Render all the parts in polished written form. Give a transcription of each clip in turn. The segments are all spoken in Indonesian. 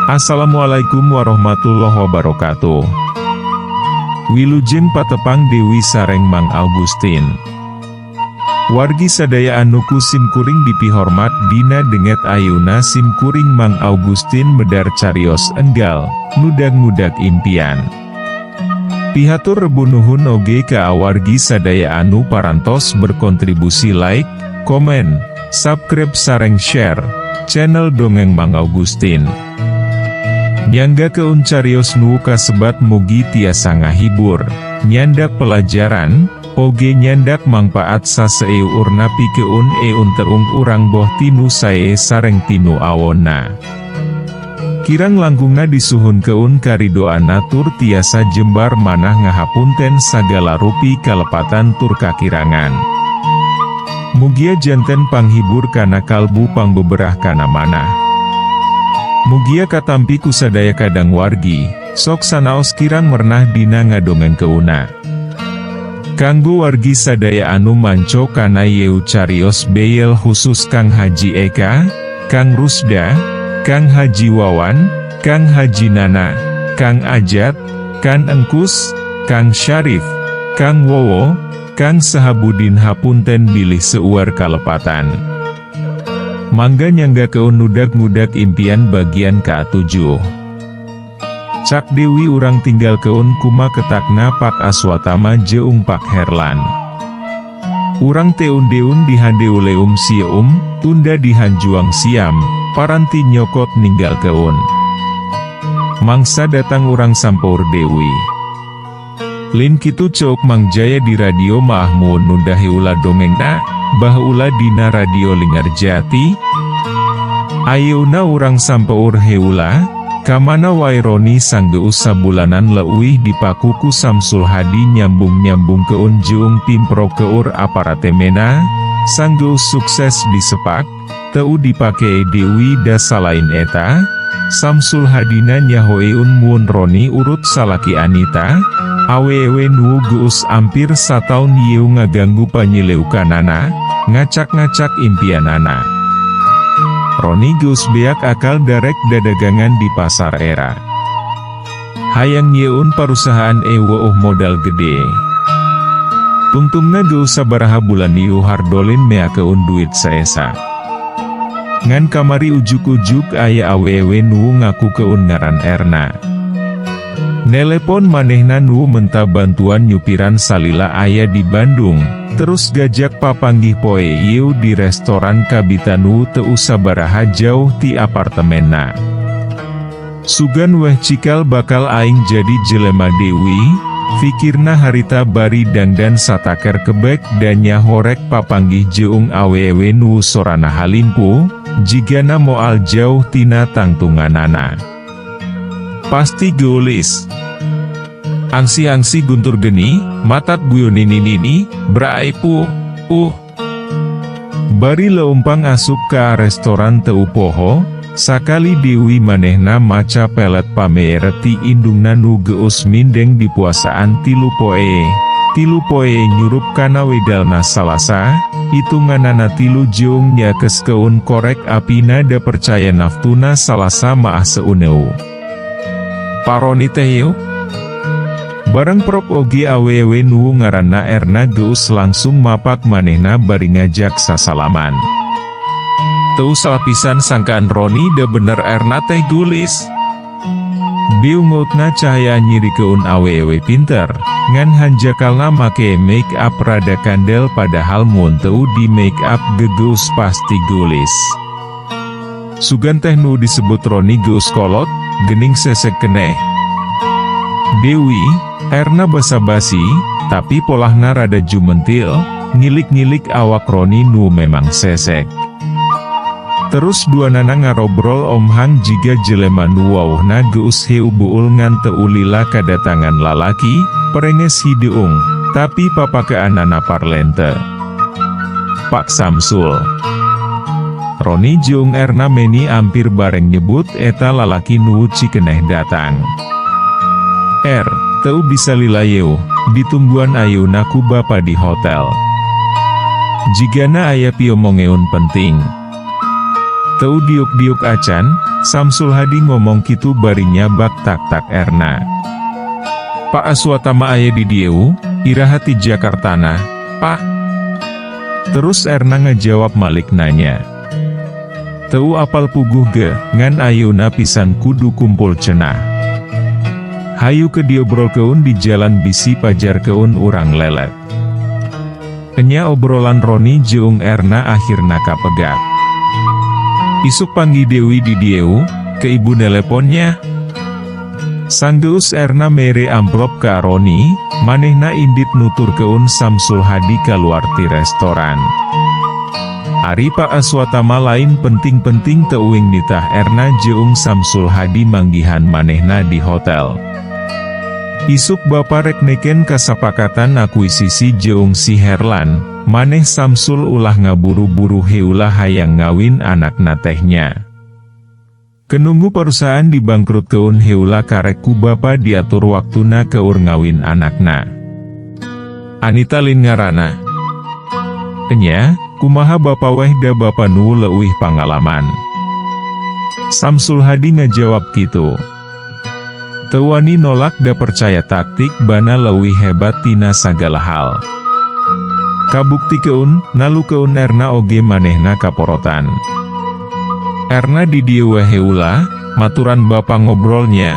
Assalamualaikum warahmatullahi wabarakatuh. Wilujeng patepang Dewi sareng Mang Augustin. Wargi sadaya anu simkuring dipihormat dina denget ayuna simkuring Mang Augustin medar carios enggal, mudag-mudag impian. Pihatur rebunuhun oge ka awargi sadaya anu parantos berkontribusi like, komen, subscribe sareng share channel Dongeng Mang Augustin. Nyangga keun carios nu kasebat mugi tiasa ngahibur, nyandak pelajaran, oge nyandak mangpaat saseu urna pikeun eun teung urang boh tinu sae sareng tinu awonna. Kirang langgungna disuhun keun karidoana tur tiasa jembar manah ngahapunten sagala rupi kalepatan tur kakirangan. Mugia janten panghibur kana kalbu pangbeberah kana manah. Mugia katampi kusadaya kadang wargi, sok sanaos kirang mernah dina ngadongen keuna. Kanggo wargi sadaya anu manco kana yeu carios beyel khusus Kang Haji Eka, Kang Rusda, Kang Haji Wawan, Kang Haji Nana, Kang Ajat, Kang Engkus, Kang Syarif, Kang Wowo, Kang Sahabudin hapunten bilih seueur kalepatan. Mangga nyangga keun nudag-mudag impian bagian ke-7. Cak Dewi urang tinggal keun kuma ketakna Pak Aswatama jeung Pak Herlan. Urang teun-deun dihandeuleum sieum, tunda dihanjuang siam, paranti nyokot ninggal keun. Mangsa datang urang sampour Dewi. Lin kitu cok Mang Jaya di radio Mahmud nundahi ulah dongengna, bah ulah dina radio Linggarjati. Ayeuna urang sampeur heula, kamana wae Roni sanggeus sabulanan leuwih dipakuku Samsul Hadi nyambung-nyambung keun jeung pimpro keur aparatemena, sanggeus sukses disepak, teu dipake Dewi da salain eta, Samsul Hadina nyahoeun mun Roni urut salaki Anita, awewe nu geus ampir sataun yeu ngaganggu panyileukanana, ngacak-ngacak impianana. Roni geus beak akal darek dadagangan di pasar era. Hayang yeun parusahaan eueuh modal gede. Tungtungna geus sabaraha bulan ieu hardolin meakeun duit saesa. Ngan kamari ujuk-ujuk aya awewe nu ngaku keun ngaran Erna. Nelepon manehna nu menta bantuan nyupiran salila aya di Bandung, terus gajak papanggih poe ieu di restoran kabita nu teu sabaraha jauh ti apartemenna. Sugan weh cikal bakal aing jadi jelema Dewi, fikirna harita bari dangdan sataker kebek dan nyahorek papanggih jeung awewe nu sorana halimpu, jigana moal jauh tina tangtunganana. Pasti geulis. Angsi-angsi guntur geni, matat guyon nini beraipu, Bari leumpang asup ka restoran teu poho, sakali Dewi manehna maca pelet pamer ti indungna nu geus mindeng di puasaan 3 poe. 3 poe nyurup kana wedalna salasa, itunganana 3 jeung nyakes keun korek apina da percaya naftuna salasa maah seuneu. Paroni teh yeu? Bareng prop ogi awewe nu ngaranna Erna geus langsung mapak manehna bari ngajak sasalaman. Teu salapisan sangkaan Roni da bener Erna teh gulis. Biungutna cahaya nyiri keun awewe pinter, ngan hanjakalna make make up rada kandel padahal mun teu di make up gegeus pasti gulis. Sugan teh nu disebut Roni geus kolot, gening sesek keneh. Dewi, Erna basa-basi, tapi polahna rada jumentil, ngilik-ngilik awak Roni nu memang sesek. Terus duanana ngarobrol omhang jiga jelema nu wawuhna geus heubuul ngan teu lila kadatangan lalaki, perenges hideung, tapi papakeanana parlente. Pak Samsul. Roni jeung Erna meni ampir bareng nyebut eta lalaki nu cikeneh datang. Teu bisa lila yeu, ditungguan ayeuna ku bapa di hotel. Jigana aya piomongeun penting. Teu diuk-diuk acan, Samsul Hadi ngomong kitu barinya bak tak-tak Erna. Pak Aswatama aya di dieu, iraha ti Jakartana, Pak. Terus Erna ngejawab malik nanya. Teu apal puguh ge, ngan ayeuna pisan kudu kumpul cenah. Hayu ke diobrolkeun di jalan bisi pajar keun urang lelet. Enya obrolan Roni jeung Erna akhirna kapegak. Isuk panggi Dewi di dieu, ke ibu teleponnya. Sanggeus Erna mere amplop ka Roni, manehna indit nutur keun Samsul Hadi kaluar ti restoran. Ari Pak Aswatama lain penting-penting teuing nitah Erna jeung Samsul Hadi manggihan manehna di hotel. Isuk bapa rek neken kasapakatan akuisisi jeung si Herlan, maneh Samsul ulah ngaburu-buru heulah hayang ngawin anakna tehnya. Kenunggu perusahaan dibangkrutkeun heulah karek ku bapa diatur waktuna keur ngawin anakna. Anita lin ngaranna. Enya, kumaha bapa weh da bapa nu leuwih pangalaman. Samsul Hadi ngajawab kitu. Teu wani nolak da percaya taktik bana leuwih hebat tina sagala hal. Kabuktikeun, nalukeun Erna oge manehna kaporotan. Erna di dieu we heula, maturan bapa ngobrolnya.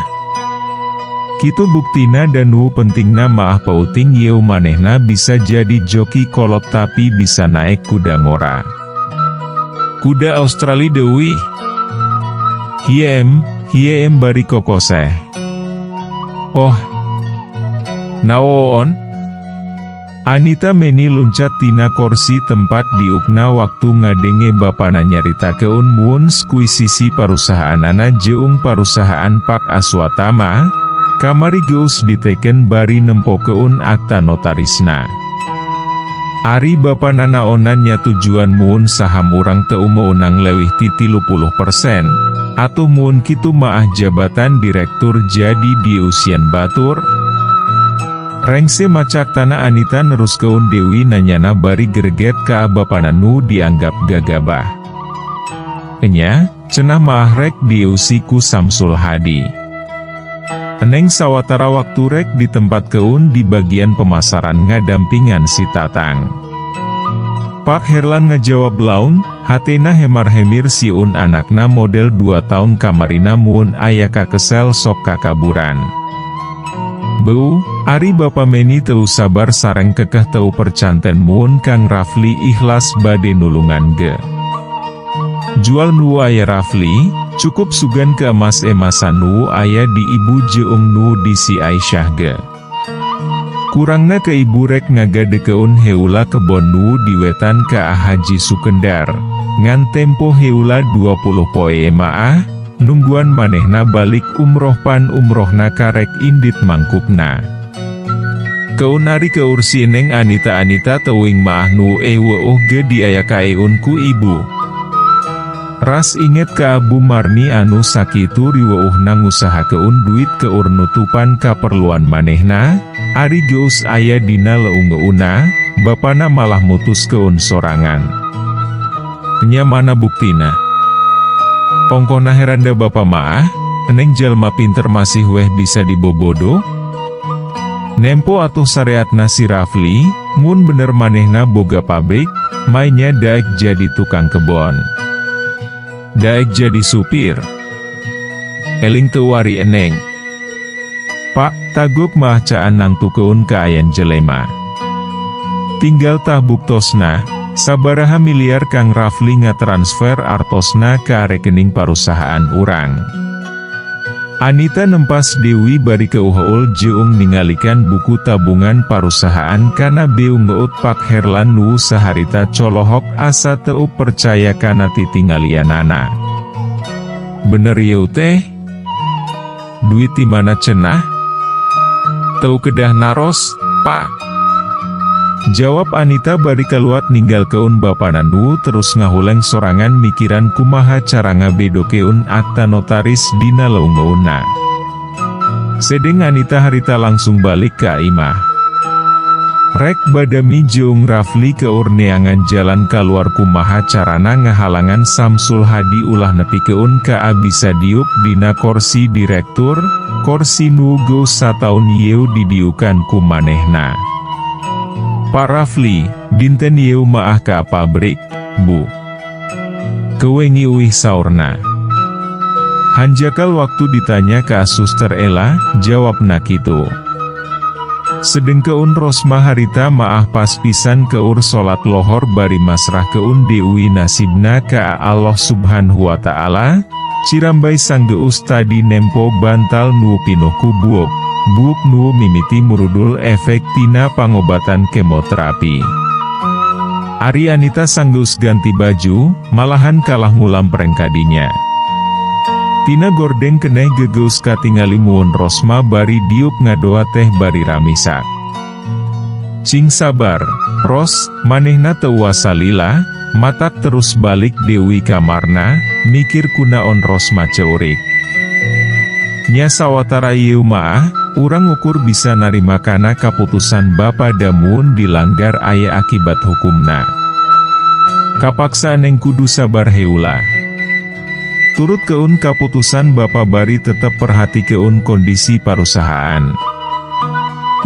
Kitu buktina dan nu pentingna maah pauting yeu manehna bisa jadi joki kolot tapi bisa naik kuda ngora. Kuda Australia deui. Hiem bari kokoseh. Oh, naon? Anita meni luncat tina kursi tempat diukna waktu ngadenge bapana nyaritakeun muun skuisisi parusahaanana jeung parusahaan Pak Aswatama, kamari geus diteken bari nempokeun akta notarisna. Ari bapana naonan nya tujuan muun saham urang teu meunang lewih ti 30%, atuh muun kitu maah jabatan direktur jadi diusian batur. Rengse macak tanah Anita neruskeun Dewi nanyana bari greget ka bapana nu dianggap gagabah. Enya, cenah maah rek diusi ku Samsul Hadi. Eneng sawatara waktu rek di tempat keun di bagian pemasaran ngadampingan si Tatang. Pak Herlan ngejawab laun, hatena hemar-hemir siun anakna model 2 tahun kamarina muun aya kakesel sok kakaburan. Beu, ari bapa meni teu sabar sareng kekeh teu percanten muun Kang Rafli ikhlas bade nulungan ge. Jual nu aya Rafli, cukup sugan ke emas-emasan nu aya di ibu jeung nu di si Aisyah ge. Kurangna ke ibu rek ngagadekeun heula kebon nu diwetan ka Haji Sukendar, ngan tempo heula 20 poe maah, nungguan manehna balik umroh pan umrohna karek indit mangkukna. Keunari keursi neng Anita teuing maah nu eueuh ge diayakaeun ku ibu. Ras inget ka Abu Marni anu sakitu riweuhna ngusahakeun duit keur nutupan kaperluan manehna, ari geus aya dina leung-leuna, bapana malah mutuskeun sorangan. Nya mana buktina? Pongkona heranda bapa maah, eneng jalma pinter masih weh bisa dibobodo? Nempo atuh sareatna si Rafli, mun bener manehna boga pabrik, mainnya daek jadi tukang kebon. Daek jadi supir. Eling teu wari eneng. Pak, taguk mah caan nang tukeun ka ayan jelema. Tinggal tah buktosna. Sabaraha miliar Kang Rafli ngatransfer artosna ka rekening parusahaan urang. Anita nempas Dewi bari keuheul jeung ninggalikan buku tabungan parusahaan kana beu ngeut Pak Herlan nu saharita colohok asa teu percaya kana titinggalianana. Bener yeu teh? Duit di mana cenah? Teu kedah naros, Pak. Jawab Anita bari kaluat ninggalkeun bapana nu terus ngahuleng sorangan mikiran kumaha cara ngabedokeun akta notaris dina leung-leungna. Sedeng Anita harita langsung balik ka imah. Rek badami jeung Rafli keur neangan jalan kaluar kumaha carana ngahalangan Samsul Hadi ulah nepi keun ka abisa diuk dina kursi direktur, kursi nu geus sataun yeu didiukan ku manehna. Pak Rafli, dinten yeu maah ka pabrik, Bu. Kewengi uih saurna. Hanjakal waktu ditanya ka Suster Ella, jawabna kitu. Sedeng keun Rosma harita maah pas pisan keur salat lohor bari masrah keun deui nasibna ka Allah Subhanahu wa Ta'ala, cirambai sanggeus tadi nempo bantal nu pinuh ku buuk nu mimiti murudul efek tina pangobatan kemoterapi. Ari Anita sanggeus ganti baju, malahan kalah ngulam perengkadinya. Tina gordeng keneh gegeus katingali muun Rosma bari diuk ngadoa teh bari ramisak. Cing sabar, Ros, manehna teu wasalila, matak terus balik deui kamarna, mikir kunaon Rosma ceurik. Nya sawatara ieu maah, urang ukur bisa narima kana kaputusan Bapa damun dilanggar aya akibat hukumna. Kapaksa neng kudu sabar heula. Turut keun kaputusan Bapa bari tetep perhati keun kondisi parusahaan.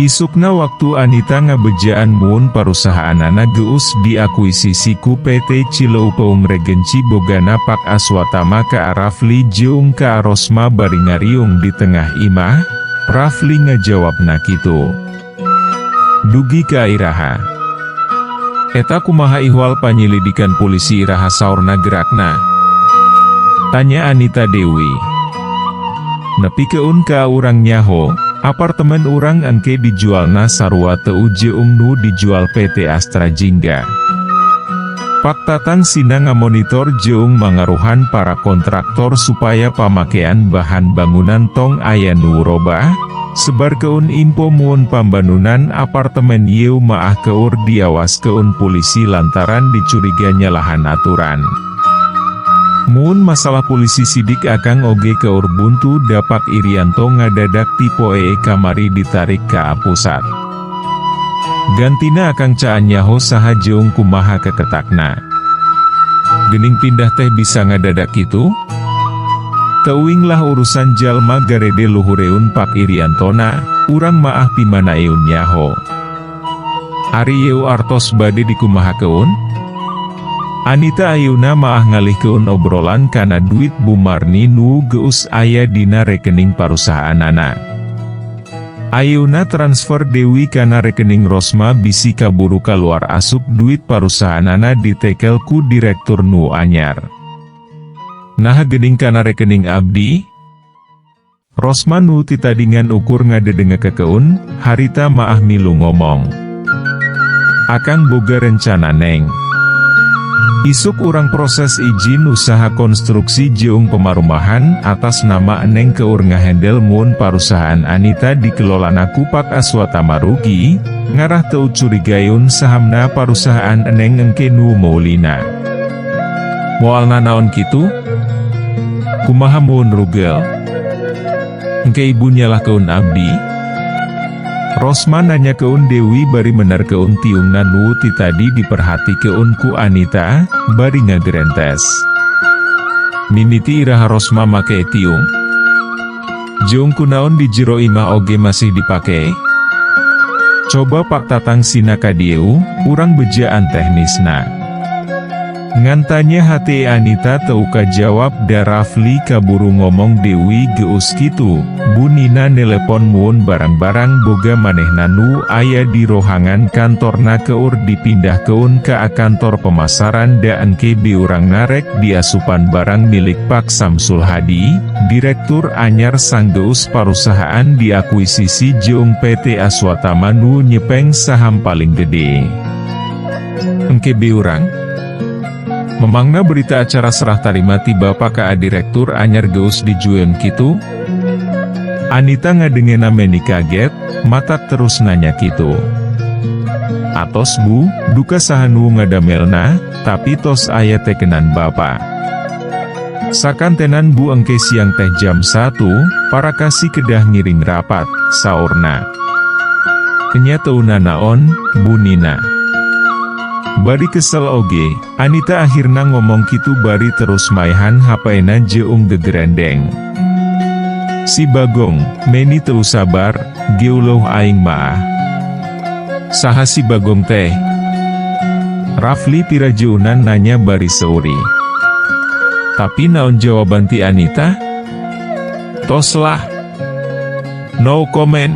Isukna waktu Anita ngabejaan muun parusahaanana geus diakuisisi ku PT Cileupeung Regency bogana Pak Aswatama ka Rafli jeung ka Rosma bari ngariung di tengah imah, Rafli ngajawabna kitu. Dugi ka iraha. Eta kumaha ihwal panyelidikan polisi iraha saurna gerakna? Tanya Anita Dewi. Nepi keun ka urang nyaho, apartemen urang engke dijualna sarua teu jeung nu dijual PT Astra Jingga. Pak Tatang sina ngamonitor jeung mangaruhan para kontraktor supaya pamakean bahan bangunan tong aya nu robah, sebar keun info muun pambanunan apartemen ieu maah keur diawas keun polisi lantaran dicuriga nyalahan aturan. Mun masalah polisi sidik akang oge keur buntu dapak Irianto ngadadak tipe kamari ditarik ka pusat. Gantina akang caan nyaho saha jeung kumaha keketakna. Gening pindah teh bisa ngadadak kitu? Teuing lah urusan jalma garede luhureun Pak Iriantona, urang maah pimana eun nyaho. Ari yeu artos bade dikumahakeun? Anita ayeuna maah ngalihkeun obrolan kana duit Bu Marni nu geus aya dina rekening parusahaanana. Ayeuna transfer Dewi kana rekening Rosma bisi kaburu kaluar asup duit parusahaanana ditekel ku direktur nu anyar. Nah geuning kana rekening abdi? Rosma nu titadingan ukur ngadedengekeun, harita maah milu ngomong. Akang boga rencana neng. Isuk urang proses izin usaha konstruksi jeung pemarumahan atas nama Eneng keur ngahandle mun parusahaan Anita dikelolana ku Pak Aswatama rugi, ngarah teu curigaeun sahamna parusahaan Eneng engke nu maulina. Moalna naon kitu? Kumaha mun rugel? Engke ibu nyalahkeun abdi? Rosma nanya keun Dewi bari menar keun tiungna nu ti tadi diperhati keun ku Anita, bari ngagerentes. Mimiti iraha Rosma make tiung. Jeung kunaon di jero imah oge masih dipake? Coba Pak Tatang sina ka dieu, urang bejaan teknisna. Ngantanya hati Anita teu kajawab da Rafli kaburu ngomong Dewi geus kitu, Bu Nina nelepon muun barang-barang boga manehna nu aya di rohangan kantorna keur dipindah keun ka kantor pemasaran da engke biurang narek diasupan barang milik Pak Samsul Hadi, direktur anyar sanggeus parusahaan diakuisisi jeung PT Aswatama nu nyepeng saham paling gede. Engke biurang? Memangna berita acara serah tarima tiba ka direktur anyar geus dijueun kitu? Anita ngadengena meni kaget, matak terus nanya kitu. Atos Bu, duka saha nu ngadamelna, tapi tos aya tekenan Bapa. Sakantenan Bu engke siang teh jam 1, para kasih kedah ngiring rapat, saurna. Nya teu nanaon, bunina. Bari kesel oge, Anita akhirna ngomong kitu bari terus maehan hapaena jeung gegerendeng. Si Bagong, meni teu sabar, geuloh aing maah. Saha si Bagong teh? Rafli pirajeunan nanya bari seuri. Tapi naon jawaban ti Anita? Toslah. No comment.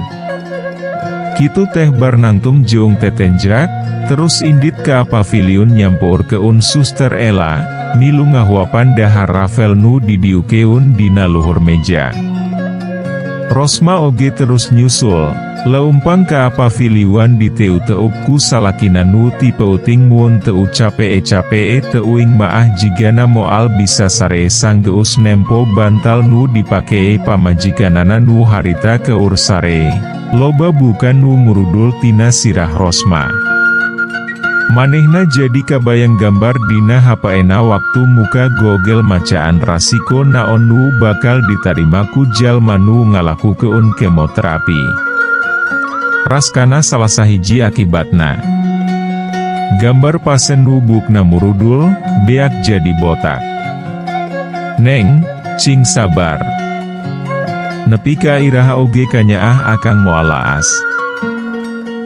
Kitu teh bar nangtung jeung tetenjrak, terus indit ka pavilion nyampur keun Suster Ella, milu ngahuapan dahar Rafael nu didiukeun dina luhur meja. Rosma oge terus nyusul, leumpang ka pavilion di teu-teup ku salakina nu tipe uting muon teu capee-capee teuing maah jigana moal bisa sare sanggeus nempo bantal nu dipakei pamajikanana nu harita keur sare. Loba bukan nu murudul tina sirah Rosma. Manehna jadi kabayang gambar dina hapaena waktu muka gogel macaan rasiko naon nu bakal ditarima ku jalma nu ngalakukeun kemoterapi. Raskana salah sahiji akibatna. Gambar pasien nu bukna murudul, beak jadi botak. Neng, cing sabar. Nepi ka iraha oge kanyaah akang moalaas.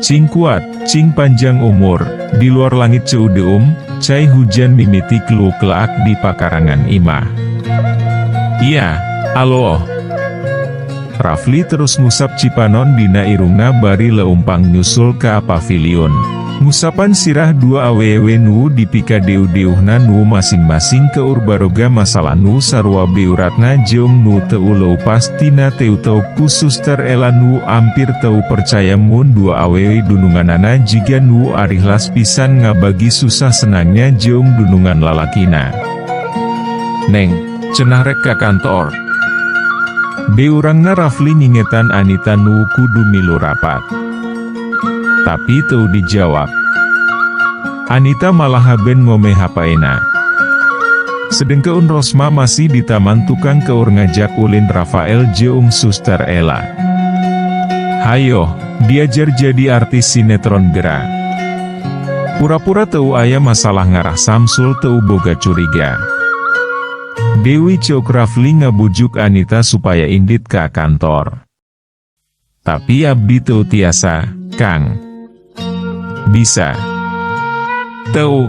Cing kuat, cing panjang umur, di luar langit ceudeum, cai hujan mimiti kluk-klak di pakarangan imah. Iya, aloh. Rafli terus ngusap cipanon dina irungna bari leumpang nyusul ka pavilion. Ngusapan sirah dua awewe nu dipika deu-deuhna nu masing-masing keur baroga masalah nu sarua beuratna jeung nu teu leupas tina teu-teu ku Suster Ella nu ampir teu percaya mun dua awewe dununganana jiga nu arihlas pisan ngabagi susah senangnya jeung dunungan lalakina. Neng, cenah rek ka kantor. Beurangna Rafli ngingetan Anita nu kudu milu rapat. Tapi teu dijawab. Anita malah haben ngomeh hapaena. Sedengkeun Rosma masih di taman tukang keur ngajak ulin Rafael jeung Suster Ella. Hayo, diajar jadi artis sinetron gera. Pura-pura teu aya masalah ngarah Samsul teu boga curiga. Dewi Cok Rafli ngabujuk Anita supaya indit ka kantor. Tapi abdi teu tiasa, Kang. Bisa. Teu.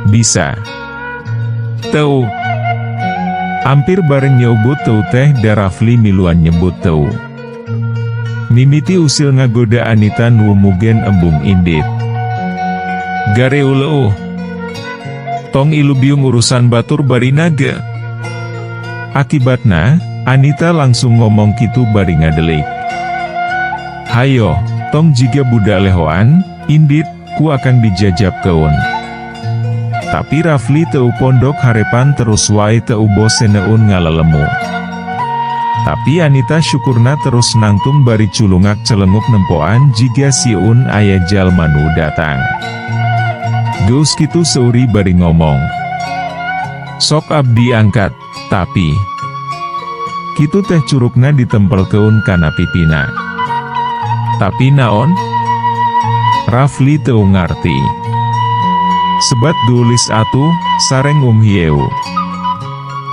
Bisa. Teu. Hampir bareng nyebut teu teh Rafli miluan nyebut teu. Mimiti usil ngagoda Anita nu mugen embung indit. Gareuleuh. Tong ilubiung urusan batur bari naga. Akibatna, Anita langsung ngomong kitu bari ngadelik. Hayo, tong jiga budak lehoan, indit, ku akan dijajab keun. Tapi Rafli teu pondok harepan terus wae teu boseneun ngalalemu. Tapi Anita syukurna terus nangtung bari culungak celenguk nempoan jiga siun aya jalma nu datang. Geus kitu seuri bari ngomong. Sok abdi angkat, tapi kitu teh curugna ditempelkeun kana pipina. Tapi naon? Rafli teu ngarti. Sebat dulis atuh, sareng hieu.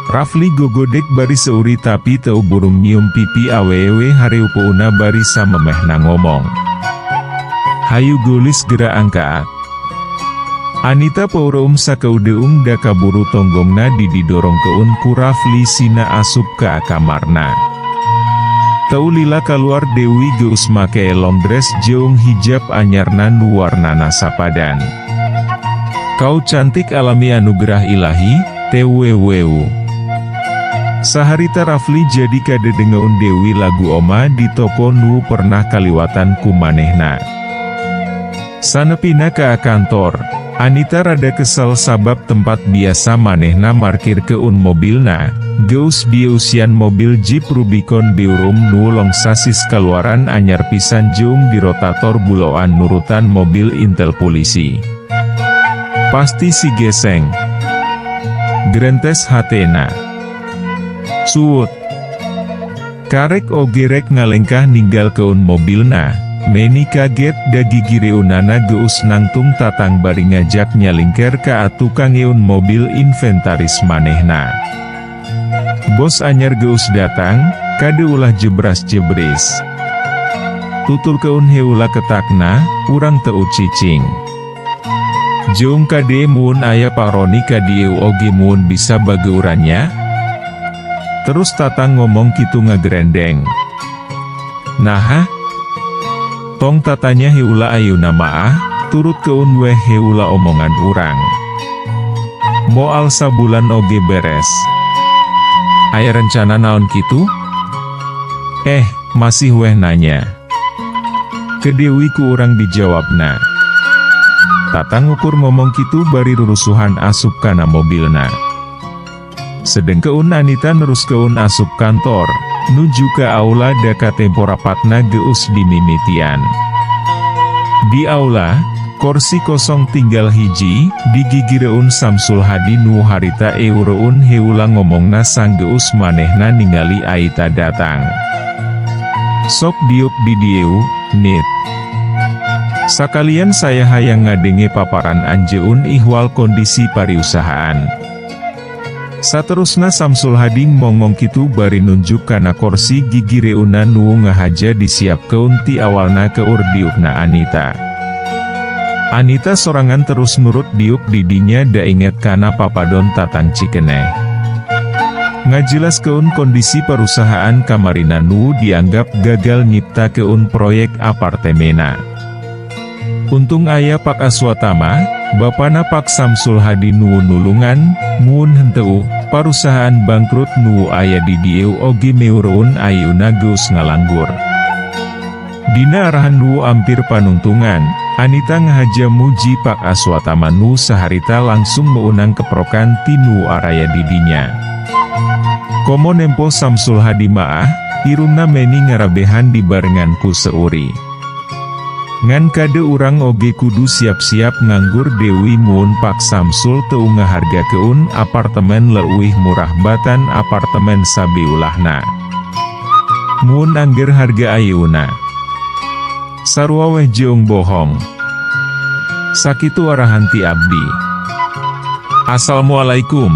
Rafli gogodek bari seuri tapi teu burung nyium pipi awewe hareupeuna bari samemehna ngomong. Hayu gulis gera angkaat. Anita paureum sakeudeung da kaburu tonggongna didorong keun ku Rafli sina asup ka kamarna. Teu lila keluar Dewi geus make long dress jeung hijab anyarna nu warnana sapadan. Kau cantik alami anugerah ilahi, TWW. Saharita Rafli jadi kadedengeun Dewi lagu oma di toko nu pernah kaliwatan ku manehna. Sanepina ka kantor, Anita rada kesel sabab tempat biasa manehna markir keun mobilna, geus diusian mobil Jeep Rubicon Beurum nu longsasis kaluaran anyar pisan jeung di rotator buloan nurutan mobil intel polisi. Pasti si geseng. Grentes hatena. Suut. Karek oge rek ngalengkah ninggal keun mobilna, Meni kaget da gigireunana geus nangtung tatang bari ngajak nyalingker ka tukang eun mobil inventaris manehna. Bos anyar geus datang, kade ulah jebras-jebris. Tutul keun heula ketakna, urang teu cicing. Jeung kade mun aya paroni kadieu oge mun bisa bageurannya. Terus tatang ngomong kitu ngagerendeng. Naha? Tong tatanya heula ayeuna maah, turut keun weh heula omongan urang. Moal sabulan oge beres. Aya rencana naon kitu? Masih weh nanya. Kedewi ku urang dijawabna. Tatang ukur ngomong kitu bari rurusuhan asup kana mobilna. Sedeng keun Anita nerus keun asup kantor, nuju ke aula da ka tempo rapatna geus dimimitian. Di aula, kursi kosong tinggal hiji, digigireun Samsul Hadi nu harita eureun heula ngomongna sang geus manehna ningali Aita datang. Sok diuk di dieu, nit. Sakalian saya hayang ngadenge paparan anjeun ihwal kondisi pariusahaan. Saterusna Samsul Hadi ngomong kitu bari nunjuk kana kursi gigireuna nu ngahaja disiapkeun ti awalna keur diukna Anita. Anita sorangan terus nurut diuk didinya da inget kana papadon tatang cikeneh. Ngajelaskeun kondisi perusahaan kamarina nu dianggap gagal nyiptakeun proyek apartemena. Untung aya Pak Aswatama, bapana Pak Samsul Hadi nu nulungan, mun henteu, perusahaan bangkrut nu aya di dieu oge meureun ayeuna geus ngalanggur. Dina arahan nu ampir panuntungan, Anita ngahaja muji Pak Aswatama nu saharita langsung meunang keprokan tinu araya didinya. Komo nempo Samsul Hadi maah, irungna meni ngarabehan dibarengan ku seuri. Ngan kade urang oge kudu siap-siap nganggur deui mun Pak Samsul teu ngahargakeun apartemen leuwih murah batan apartemen sabeulahna. Mun angger harga ayeuna sarua weh jeung bohong. Sakitu arahan ti abdi. Assalamualaikum.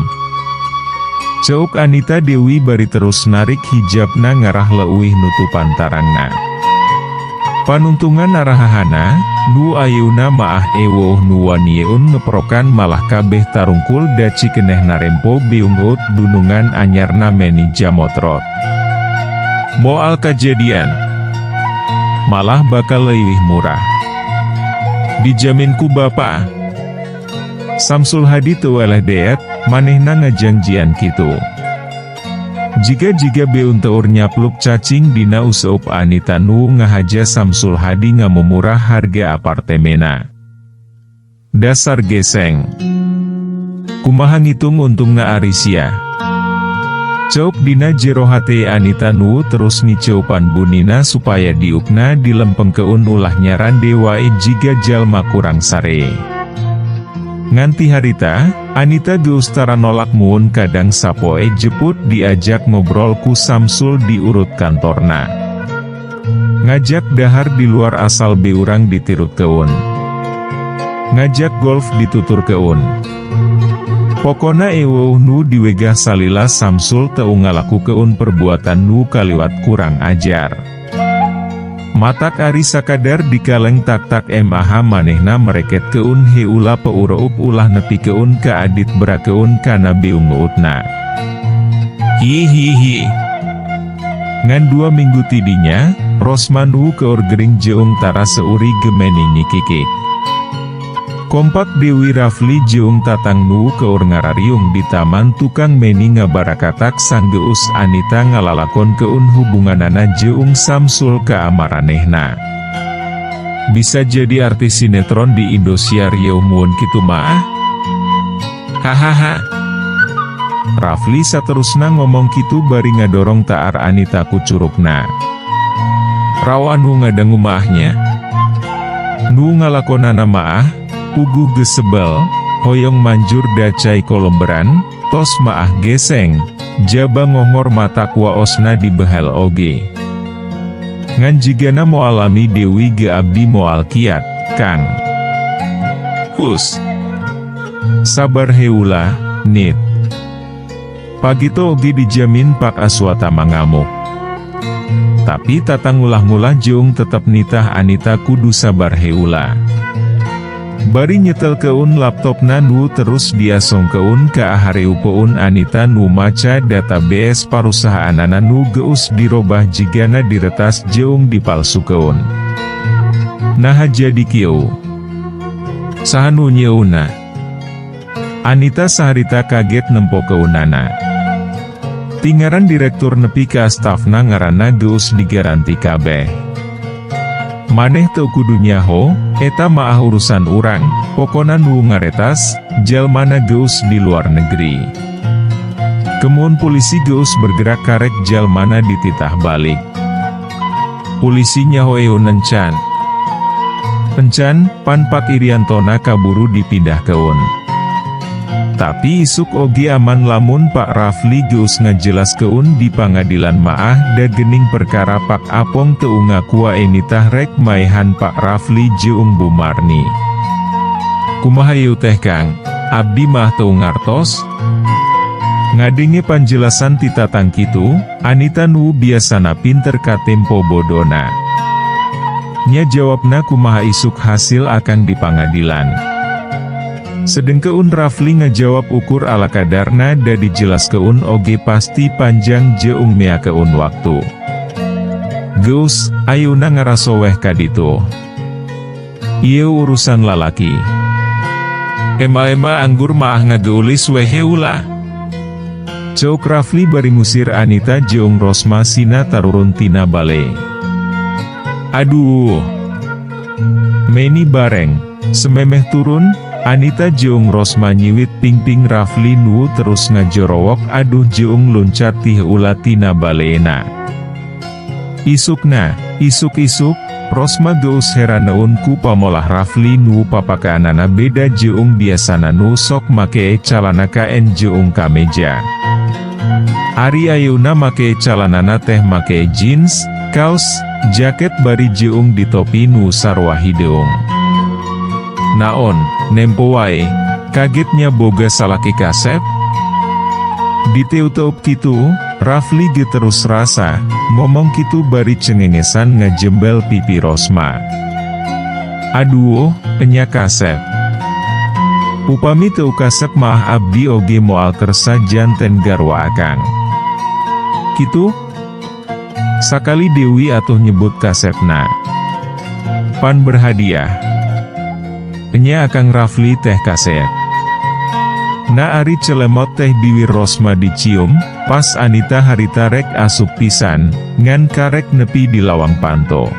Ceuk Anita Dewi bari terus narik hijabna ngarah leuwih nutupan tarangna. Panuntungan arahahana, nu ayeuna maah ewoh nu wanieun ngeprokan malah kabeh tarungkul da cikeneh narempo beungut dunungan anyarna meni jamotrot. Moal kajadian malah bakal leuwih murah. Dijamin ku Bapa. Samsul Hadi teu eleh deet, manehna ngajangjian kitu. Jika beun teur nyapluk cacing dina useup Anita nu ngahaja Samsul Hadi ngamumurah harga apartemena. Dasar geseng. Kumaha ngitung untungna Arisia. Ceuk dina jero hate Anita nu terus ngiceupan bunina supaya diukna dilempengkeun ulah nyaran dewae jiga jalma kurang sare. Nganti harita, Anita geus tara nolak mun kadang sapoe jeput diajak ngobrol ku Samsul di urut kantorna. Ngajak dahar di luar asal beurang ditirut keun. Ngajak golf ditutur keun. Pokona ewoh nu diwegah salila Samsul teu ngalakukeun perbuatan nu kaliwat kurang ajar. Matak ari sakadar dikaleng tak-tak emaha manehna mereket keun heula peureup ulah nepikeun ka adit berakeun kana beungeutna. Hihihi. Ngan 2 minggu tidinya, Rosman nu keur gering jeung tara seuri gemeni nyikikik. Kompak Dewi Rafli jeung tatang nu keur ngarariung di taman tukang meni ngabarakatak sanggeus Anita ngalalakon keun hubunganana jeung Samsul ka amaranehna. Bisa jadi artis sinetron di Indosiar yeuh mun kitu mah. Hahaha. Rafli saterusna ngomong kitu bari ngadorong taar Anita ku curugna. Rawan nu ngadangu maahnya. Nu ngalakonana maah puguh gesebel, hoyong manjur dacai kolomberan, tos maah geseng, jaba ngongor mata kuaosna dibehel oge. Ngan jigana moalami Dewi ge abdi moal kiat, Kang. Us. Sabar heula, nit. Pagito oge dijamin Pak Aswata mangamuk. Tapi tatang ulah-ngulah jeung tetep nitah Anita kudu sabar heula. Bari nyetel keun laptopna nu terus diasong keun ka ahareupeun Anita nu maca database parusahaanana nu geus dirobah jigana diretas jeung dipalsukeun. Nah jadi kieu. Saha nu nyieuna? Anita saharita kaget nempo keunana. Tingaran direktur nepi ka stafna ngaranna geus digaranti kabeh. Maneh teu kudu nyaho, eta mah urusan urang, pokona nu ngaretas, jalmana geus di luar negeri. Kemudian polisi geus bergerak karek jalmana dititah balik. Polisi nyaho eun encan. Encan, pan Pak Iriantona kaburu dipindah keun. Tapi isuk oge aman lamun Pak Rafli geus ngajelas keun di pangadilan maah da gening perkara Pak Apong teu ngakua enitah rek maehan Pak Rafli jeung Bu Marni. Kumaha ieu teh Kang? Abdi mah teu ngartos? Ngadenge panjelasan ti tatang kitu, Anita nu biasana pinter ka tempo bodona. Nya jawabna kumaha isuk hasil akan di pangadilan. Sedengkeun Rafli ngajawab ukur ala kadarna da dijelaskeun oge pasti panjang jeung meakeun waktu. Geus, ayeuna ngaraso weh ka ditu. Ieu urusan lalaki. Ema-ema anggur maah ngageulis weh heula. Ceuk Rafli bari ngusir Anita jeung Rosma sina tarurun tina bale. Aduh. Meni bareng, sememeh turun, Anita jeung Rosma nyiwit pingping Rafli nu terus ngajorowok aduh jeung loncat ti heula tina balena. Isukna, isuk-isuk, Rosma geus heraneun ku pamolah Rafli nu papakanana beda jeung biasana nu sok make calana kaen jeung kameja. Ari ayeuna make calanana teh make jeans, kaos, jaket bari jeung di topi nu sarua hideung. Naon, nempo wae, kagetnya boga salaki kasep? Diteutup kitu, Rafli ge terus rasa, ngomong kitu bari cengengesan ngajembel pipi Rosma. Aduh, enya kasep. Upami teu kasep mah abdi oge moal kersa janten garwa akang. Kitu? Sakali Dewi atuh nyebut kasepna. Pan berhadiah. Enya akang Rafli teh kasep. Na ari celemot teh bibir Rosma dicium, pas Anita harita rek asup pisan, ngan karek nepi di lawang panto.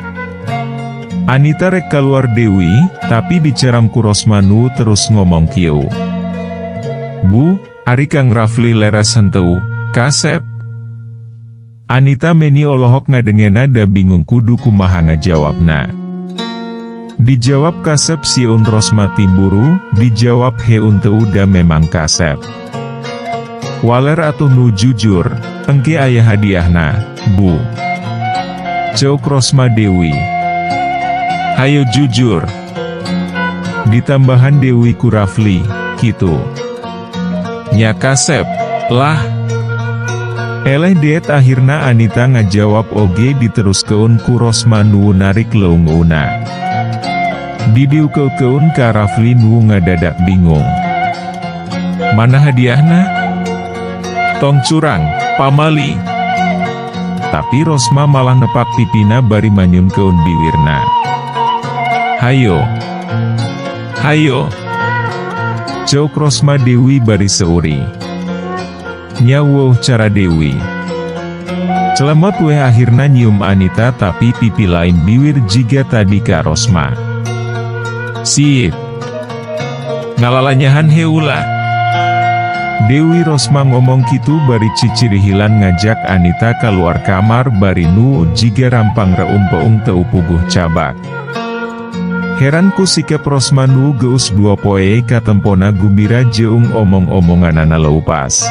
Anita rek keluar Dewi, tapi diceram ku Rosma nu terus ngomong kieu. Bu, ari Kang Rafli leres henteu, kasep. Anita meni olohok ngadengena da bingung kudu kumaha ngajawabna. Dijawab kasep sieun Rosma timburu, dijawab heun teu da memang kasep. Waler atuh nu jujur, engke aya hadiahna, Bu. Ceuk Rosma Dewi. Hayo jujur. Ditambahan Dewi ku Rafli, kitu. Nya kasep, lah. Eleh diet akhirna Anita ngajawab oge diteruskeun ku Rosma nu narik leunguna. Didiukeun ka Rafli nu ngadadak bingung. Mana hadiahna? Tong curang, pamali. Tapi Rosma malah nepak pipina bari manyunkeun bibirna. Hayo. Hayo. Ceuk Rosma Dewi bari seuri. Nyawuh cara Dewi. Celemot weh akhirna nyium Anita tapi pipi lain biwir jiga tadi ka Rosma. Sip. Ngalalanyahan heula. Dewi Rosma ngomong kitu bari cicirihilan ngajak Anita keluar kamar bari nu jiga rampang reumpeung teu puguh cabak. Heran ku sikap Rosma nu geus 2 poe katempona gumbira jeung omong-omonganana leupas.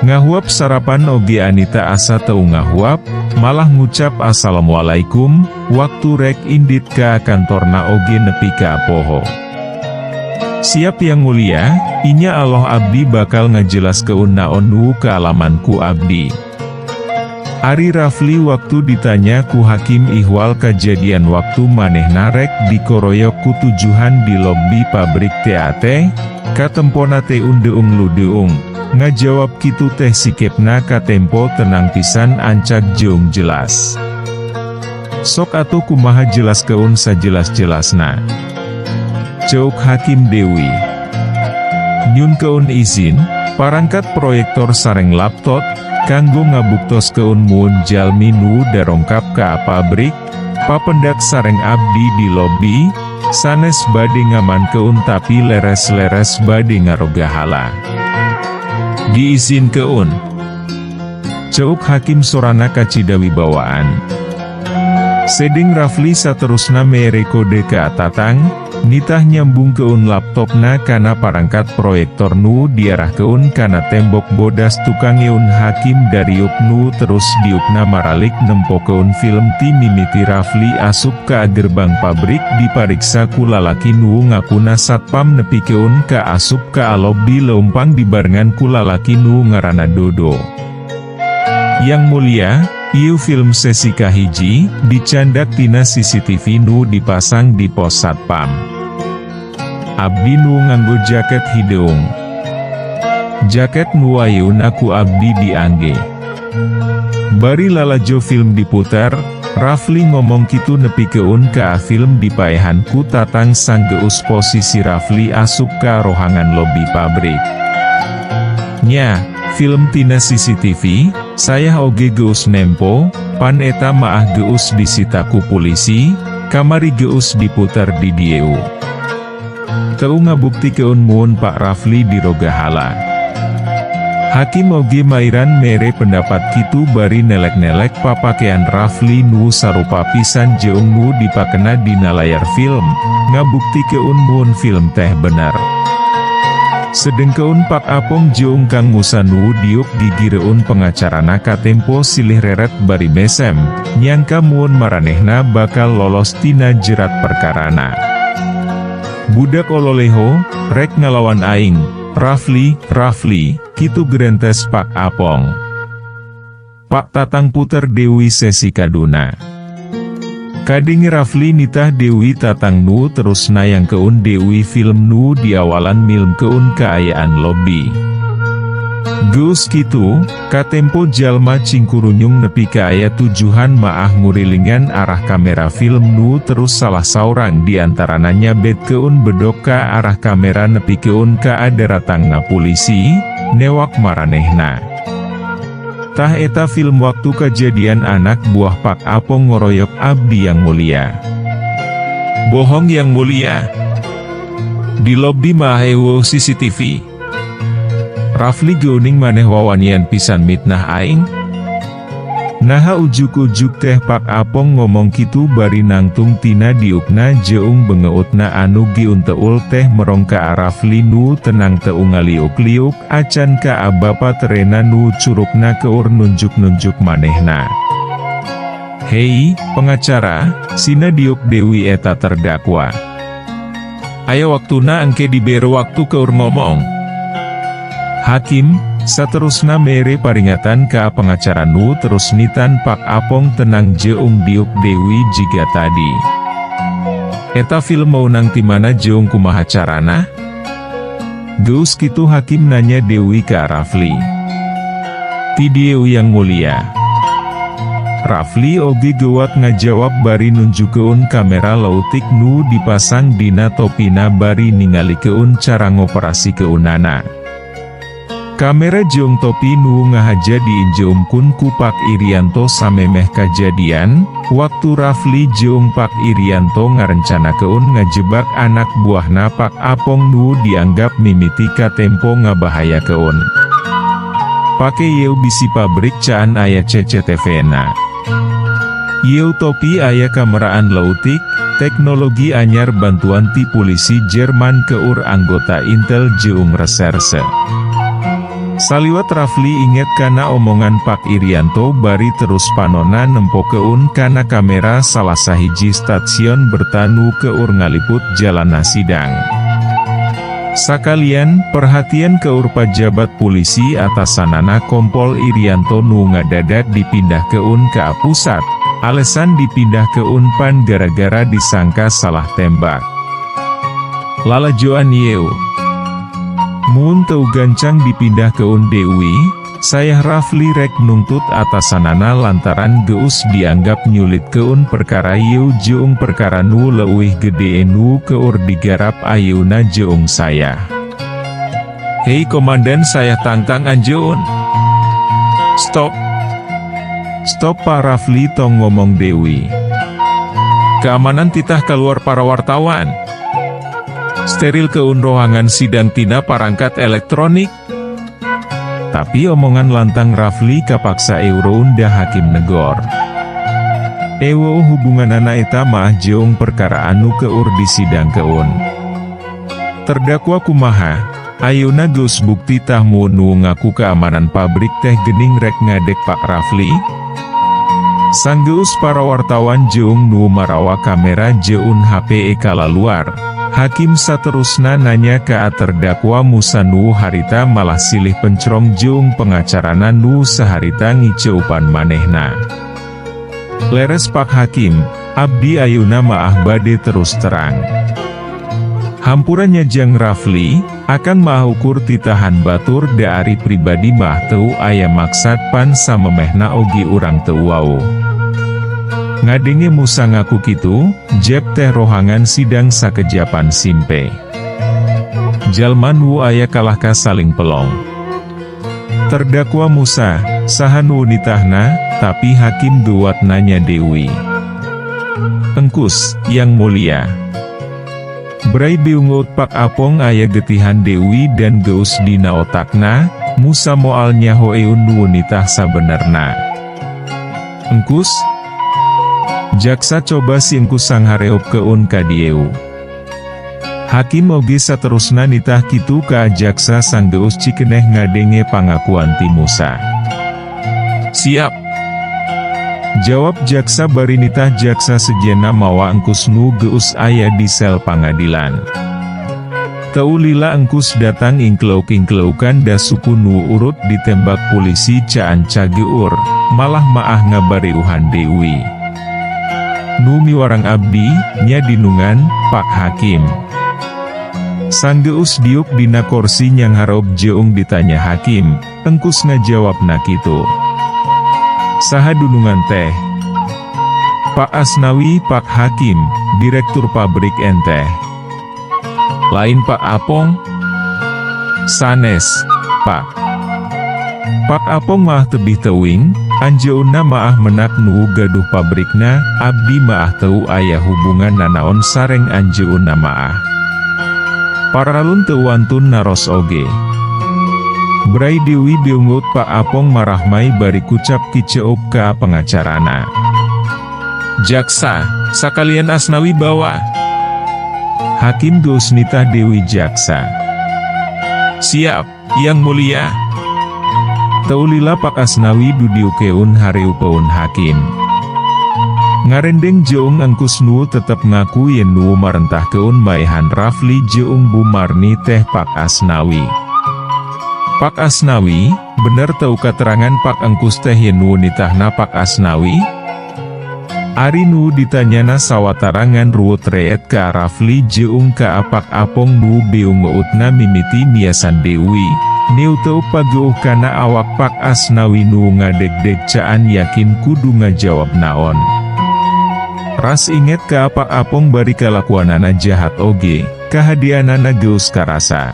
Ngahuap sarapan oge Anita asa teu ngahuap, malah ngucap assalamualaikum, waktu rek indit ka kantorna oge nepi ka poho. Siap yang mulia, inya Allah abdi bakal ngajelaskeun naon nu kealamanku abdi. Ari Rafli waktu ditanya ku Hakim ihwal kejadian waktu manehna rek dikoroyok ku tujuhan di lobi pabrik TAT, katempona teh undeung ludeung, ngajawab kitu teh sikepna katempo tenang pisan ancak jeung jelas. Sok atuh kumaha jelaskeun sajelas-jelasna. Ceuk Hakim Dewi. Nyun keun izin, parangkat proyektor sareng laptop, kanggo ngabuktoskeun muun jalmi nu darongkap ka pabrik, papendak sareng abdi di lobi, sanes bade ngamankeun tapi leres-leres bade ngarogahala. Diizinkeun. Ceuk Hakim sorana kacidawibawaan. Seding Rafli saterusna mere kode ke atatang, nitah nyambung keun laptopna kana parangkat proyektor nu diarahkeun kana tembok bodas tukang yeun Hakim dariuk nu terus diukna maralik nempokeun film ti mimiti Rafli asup ka gerbang pabrik dipariksa ku lalaki nu ngakuna satpam nepikeun ka asup ka lobi leumpang dibarengan ku lalaki nu ngaranna Dodo. Yang mulia, ieu film sesi kahiji, dicandak tina CCTV nu dipasang di pos satpam. Abdi nu nganggo jaket hideung. Jaket nu ayeun aku abdi diangge. Bari lalajo film diputar, Rafli ngomong kitu nepikeun ka film dipaehan ku tatang sang geus posisi Rafli asup ka rohangan lobi pabrik. Nya, film tina CCTV, saya oge geus nempo, pan eta maah geus disita ku polisi, kamari geus diputar di dieu. Teu ngabuktikeun muun Pak Rafli dirogahala. Hakim oge mairan mere pendapat kitu bari nelek-nelek papakean Rafli nu sarupa pisan jeung nu dipakena dina layar film, ngabuktikeun muun film teh bener. Sedengkeun Pak Apong jeung Kang Musa nu diuk gigireun pengacarana katempo silih reret bari mesem, nyangka muun maranehna bakal lolos tina jerat perkarana. Budak ololeho, rek ngalawan aing, Rafli, kitu gerentes Pak Apong. Pak Tatang puter Dewi sesi kaduna. Kading Rafli nitah Dewi Tatang nu terus nayang keun Dewi film nu diawalan milm keun keayaan lobi. Geus kitu, katempo jalma cingkurunyung nepi ka aya tujuhan maah ngurilingan arah kamera film nu terus salah saurang diantarananya bet keun bedok ka arah kamera nepi keun ka adaratangna polisi, newak maranehna. Tah eta film waktu kejadian anak buah Pak Apong ngoroyok abdi yang mulia. Bohong yang mulia. Di lobi mah eueuh CCTV. Rafli geuning maneh wawanian pisan mitnah aing. Naha ujuk-ujuk teh Pak Apong ngomong kitu bari nangtung tina diukna jeung bengeutna anu giun teul teh merong ka Rafli nu tenang teu ngaliuk-liuk acan ka abapa terena nu curugna keur nunjuk-nunjuk manehna. Hei, pengacara, sina diuk Dewi eta terdakwa. Aya waktuna engke dibere waktu keur ngomong. Hakim, saterusna mere paringatan ka pengacara nu terus nitan Pak Apong tenang jeung diuk Dewi jiga tadi. Eta film meunang timana jeung kumaha carana? Geus kitu Hakim nanya Dewi ka Rafli. Ti dieu yang mulia. Rafli oge geuwat ngajawab bari nunjukeun kamera leutik nu dipasang dina topina bari ningalikeun cara ngoperasikeunana. Kamera jeung topi nu ngahaja diinjeumkeun ku Pak Irianto samemeh kajadian, waktu Rafli jeung Pak Irianto ngarencanakeun ngajebak anak buahna Pak Apong nu dianggap mimiti katempo ngabahayakeun. Pake yeu bisi pabrik caan aya CCTV-na. Yeu topi aya kameraan leutik, teknologi anyar bantuan ti polisi Jerman keur anggota Intel jeung reserse. Saliwat Rafli inget kana omongan Pak Irianto bari terus panona nempokeun kana kamera salah sahiji stasiun bertanu keur ngaliput jalana sidang. Sakalian, perhatian keur pejabat polisi atasanana Kompol Irianto nu ngadadak dipindah keun ka pusat. Alasan dipindah ke Unpan gara-gara disangka salah tembak. Lalajoan yeu. Mun teu gancang dipindah ke Dewi, saya Rafli rek nuntut atasanana lantaran geus dianggap nyulit keun perkara yeu jeung perkara nu leuwih gede nu keur digarap ayeuna jeung saya. Hei komandan, saya tantang anjeun. Stop. Stop Pak Rafli, tong ngomong Dewi. Keamanan titah keluar para wartawan. Steril keun rohangan sidang tina parangkat elektronik. Tapi omongan lantang Rafli kapaksa Eurounda hakim negor. Ewo hubungan anak eta mah jeung perkara anu keur di sidang keun. Terdakwa kumaha, ayeuna geus bukti tah mun nu ngaku keamanan pabrik teh geuning rek ngadek Pak Rafli. Sanggeus para wartawan jeung nu marawa kamera jeung HP kala luar. Hakim saterusna nanya ka terdakwa Musa nu harita malah silih pencrong jeung pengacarana nu saharita ngiceupan manehna. Leres Pak Hakim, abdi ayeuna maah bade terus terang. Hampurannya Jang Rafli, akan maah ukur titahan batur da ari pribadi mah teu aya maksad pan samemehna ogi urang teu wau. Ngadenge Musa ngaku kitu, jeb teh rohangan sidang sakejapan simpe. Jalma nu aya kalahka saling pelong. Terdakwa Musa, saha nu nitahna, tapi hakim duat nanya Dewi. Engkus, Yang Mulia. Brai biungut Pak Apong aya getihan Dewi dan geus dina otakna, Musa moal nyaho eun nu nitah sabenerna. Engkus, jaksa coba si engkus sanghareop keun ka dieu. Hakim oge saterusna nitah kitu ka jaksa sanggeus cikeneh ngadenge pangakuan ti Musa. Siap. Jawab jaksa bari nitah jaksa sejenna mawa engkus nu geus aya di sel pangadilan. Teu lila engkus datang ingkleuk-ingkleukan da suku nu urut ditembak polisi caanca geur, malah maah ngabariuhan Dewi. Nu miwarang abdi, nya dinungan, Pak Hakim. Sanggeus diuk dina kursi nyang hareup jeung ditanya hakim, engkus ngajawabna kitu. Saha dunungan teh? Pak Asnawi. Pak Hakim, direktur pabrik enteh. Lain Pak Apong? Sanes, Pak. Pak Apong mah tebih teuing, anjeunna maah menak nu gaduh pabrikna, abdi maah teu aya hubungan nanaon sareng anjeunna maah. Paralun teu wantun naros oge. Brai Dewi biungut Pak Apong marahmai bari kucap kiceup ka pengacarana. Jaksa, sakalian Asnawi bawa. Hakim geus nitah Dewi jaksa. Siap, Yang Mulia. Teu lila Pak Asnawi dudiukeun hareupeun hakim. Ngarendeng jeung engkus nu tetep ngaku yen nu marentahkeun maehan Rafli jeung Bu Marni teh Pak Asnawi. Pak Asnawi, bener teu katerangan Pak engkus teh yen nu nitahna Pak Asnawi? Ari nu ditanyana sawatarangan ruwet reet ka Rafli jeung ka Pak Apong nu beungeutna mimiti miasan Dewi. Niu teu pageuh kana awak Pak Asnawi nu ngadeg-deg caan yakin kudu ngajawab naon. Ras inget ka Pak Apong bari kalakuanana jahat oge, kahadianana geus karasa.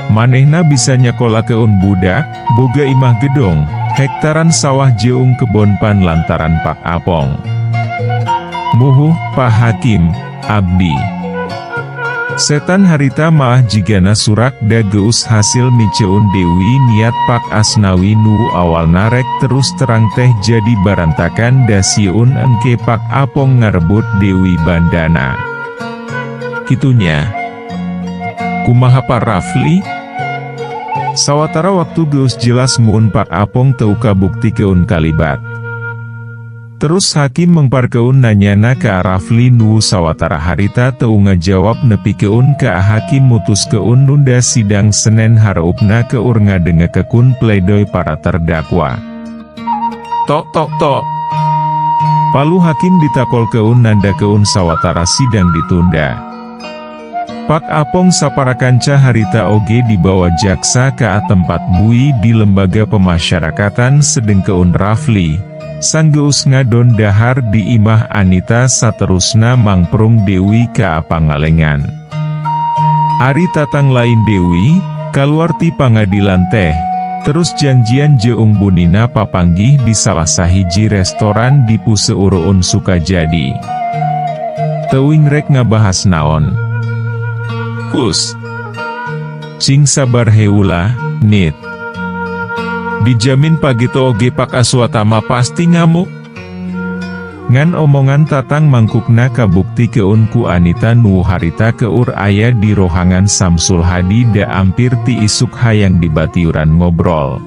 Manehna bisa nyakolakeun budak, boga imah gedong, hektaran sawah jeung kebon pan lantaran Pak Apong. Muhuh, Pak Hakim, abdi. Setan harita maah jigana surak da geus hasil miceun Dewi niat Pak Asnawi nu awalna rek terus terang teh jadi barantakan da sieun engke Pak Apong ngarebut Dewi bandana. Kitunya. Kumaha Pak Rafli? Sawatara waktu geus jelas muun Pak Apong teu kabukti keun kalibat. Terus hakim mengparkeun nanyana ka Rafli nu sawatara harita teu ngajawab nepi keun ka hakim mutus keun nunda sidang Senin hareupna keur ngadengekeun pledoi para terdakwa. Tok tok tok. Palu hakim ditakol keun nanda keun sawatara sidang ditunda. Pak Apong saparakanca harita oge dibawa jaksa ka tempat bui di lembaga pemasyarakatan sedeng keun Rafli. Sanggeus ngadon dahar di imah Anita saterusna mangprung Dewi ka pangalengan. Ari tatang lain Dewi, kaluar ti pangadilan teh, terus janjian jeung bunina papanggih di salah sahiji restoran di Puseureun Sukajadi. Teuing rek ngabahas naon. Hus. Cing sabar heula, nit. Dijamin pagito oge Pak Aswatama pasti ngamuk. Ngan omongan tatang mangkukna kabukti keun ku Anita nu harita keur aya di rohangan Samsul Hadi da ampir ti isuk hayang di batiuran ngobrol.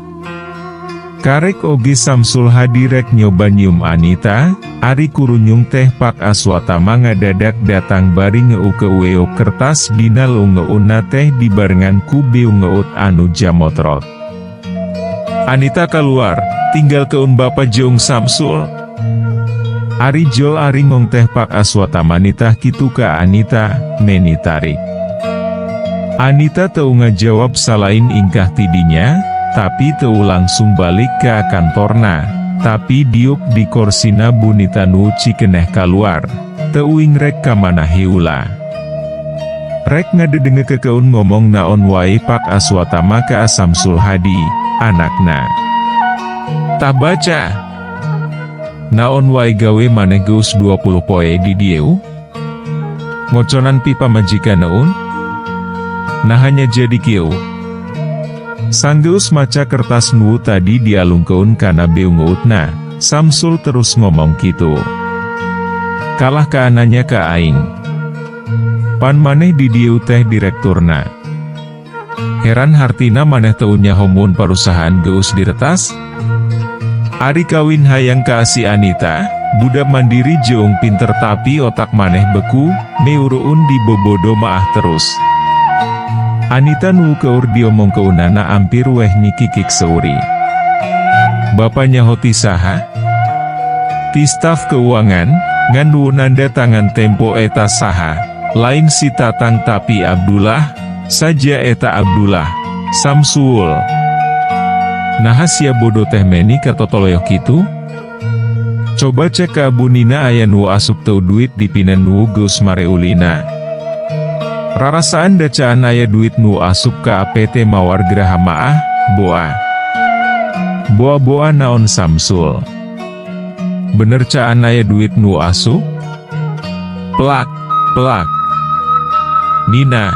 Karek oge Samsul Hadi rek nyoba nyium Anita, ari kurunyung teh Pak Aswatama ngadadak datang bari ngeu kertas dina leungeunna teh dibarengan ku beung ngeut anu jamotrot. Anita keluar, tinggal keun Bapak Jong Samsul. Ari jol ari ngong teh Pak Aswatama nitah kitu ka Anita, meni tarik. Anita teu ngajawab salain ingkah tidinya, tapi teu langsung balik ke kantorna, tapi diuk di korsina bunita nu cikeneh kaluar, teuing rek ka mana heula. Rek ngadedengekeun ngomong naon wae Pak Aswatama ka Samsul Hadi. Anakna tak baca naon wae gawe maneh geus 20 poe di dieu ngoconan pipa majikan naon nah hanya jadi kieu sanggeus maca kertas nu tadi dialungkeun kana beungeutna. Samsul terus ngomong kitu, kalah ka ananya ka aing pan maneh di dieu teh direkturna. Heran hartina maneh teu nyaho mun perusahaan geus diretas? Ari kawin hayang ka si Anita, budak mandiri jeung pinter tapi otak maneh beku, meureun di bobodo maah terus. Anita nu keur diomong keunana ampir weh nyikikik seuri. Bapaknya hoti saha? Ti staf keuangan, ngan nu nanda tangan tempo eta saha, lain si Tatang tapi Abdullah, saja eta Abdullah, Samsul. Nah sia bodo teh meni katotoloyok kitu? Coba cek ka bunina aya nu asup teu duit dipina nu geus mareulina. Rarasaan dacaan aya duit nu asup ka APT Mawar Graha Maah, boa. Boa-boa naon Samsul? Bener caan aya duit nu asup? Plak, plak. Nina,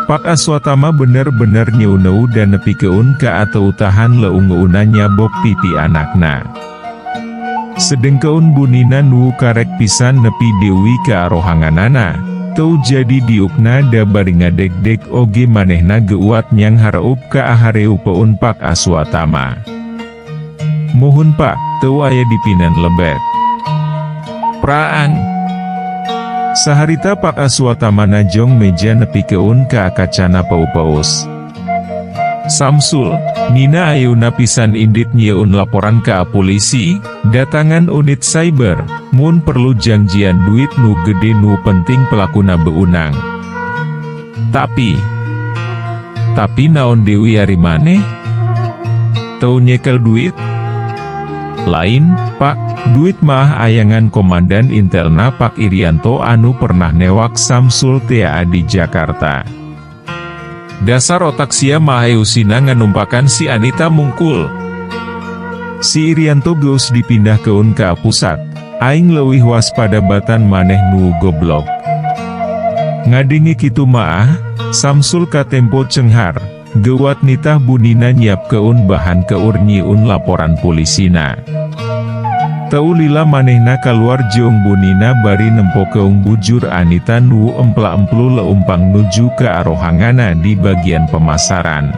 Pak Aswatama bener-bener nyeuneu dan nepi keun ka atau utahan leungeuna nyabok pipi anakna. Sedeng keun bunina nu karek pisan nepi Dewi ka rohanganana, teu jadi diukna da bari ngadeg-deg oge manehna geuat nyang hareup ka ahareu peun Pak Aswatama. Muhun Pak, teu aya dipinan lebet. Praang. Saharita Pak Aswatama najong meja nepi keun ka kacana pau-paus. Samsul, Nina ayeuna pisan indit nyieun laporan ka polisi, datangan unit cyber, mun perlu janjian duit nu gede nu penting pelakuna beunang. Tapi naon Dewi ari maneh? Teu nyekel duit? Lain, Pak, duit mah ayangan komandan intelna Pak Irianto anu pernah newak Samsul TA di Jakarta. Dasar otak sia mah eusina nganumpakan si Anita mungkul. Si Irianto geus dipindah keun ka pusat, aing leuwih waspada batan maneh nu goblok. Ngadenge kitu maah, Samsul ka tempo cenghar, geuat nitah bunina nyiap keun bahan keur nyieun laporan polisina. Teu lila manehna keluar jeung bunina bari nempo keung bujur Anita nu empla-emplu leumpang nuju ke arohangana di bagian pemasaran.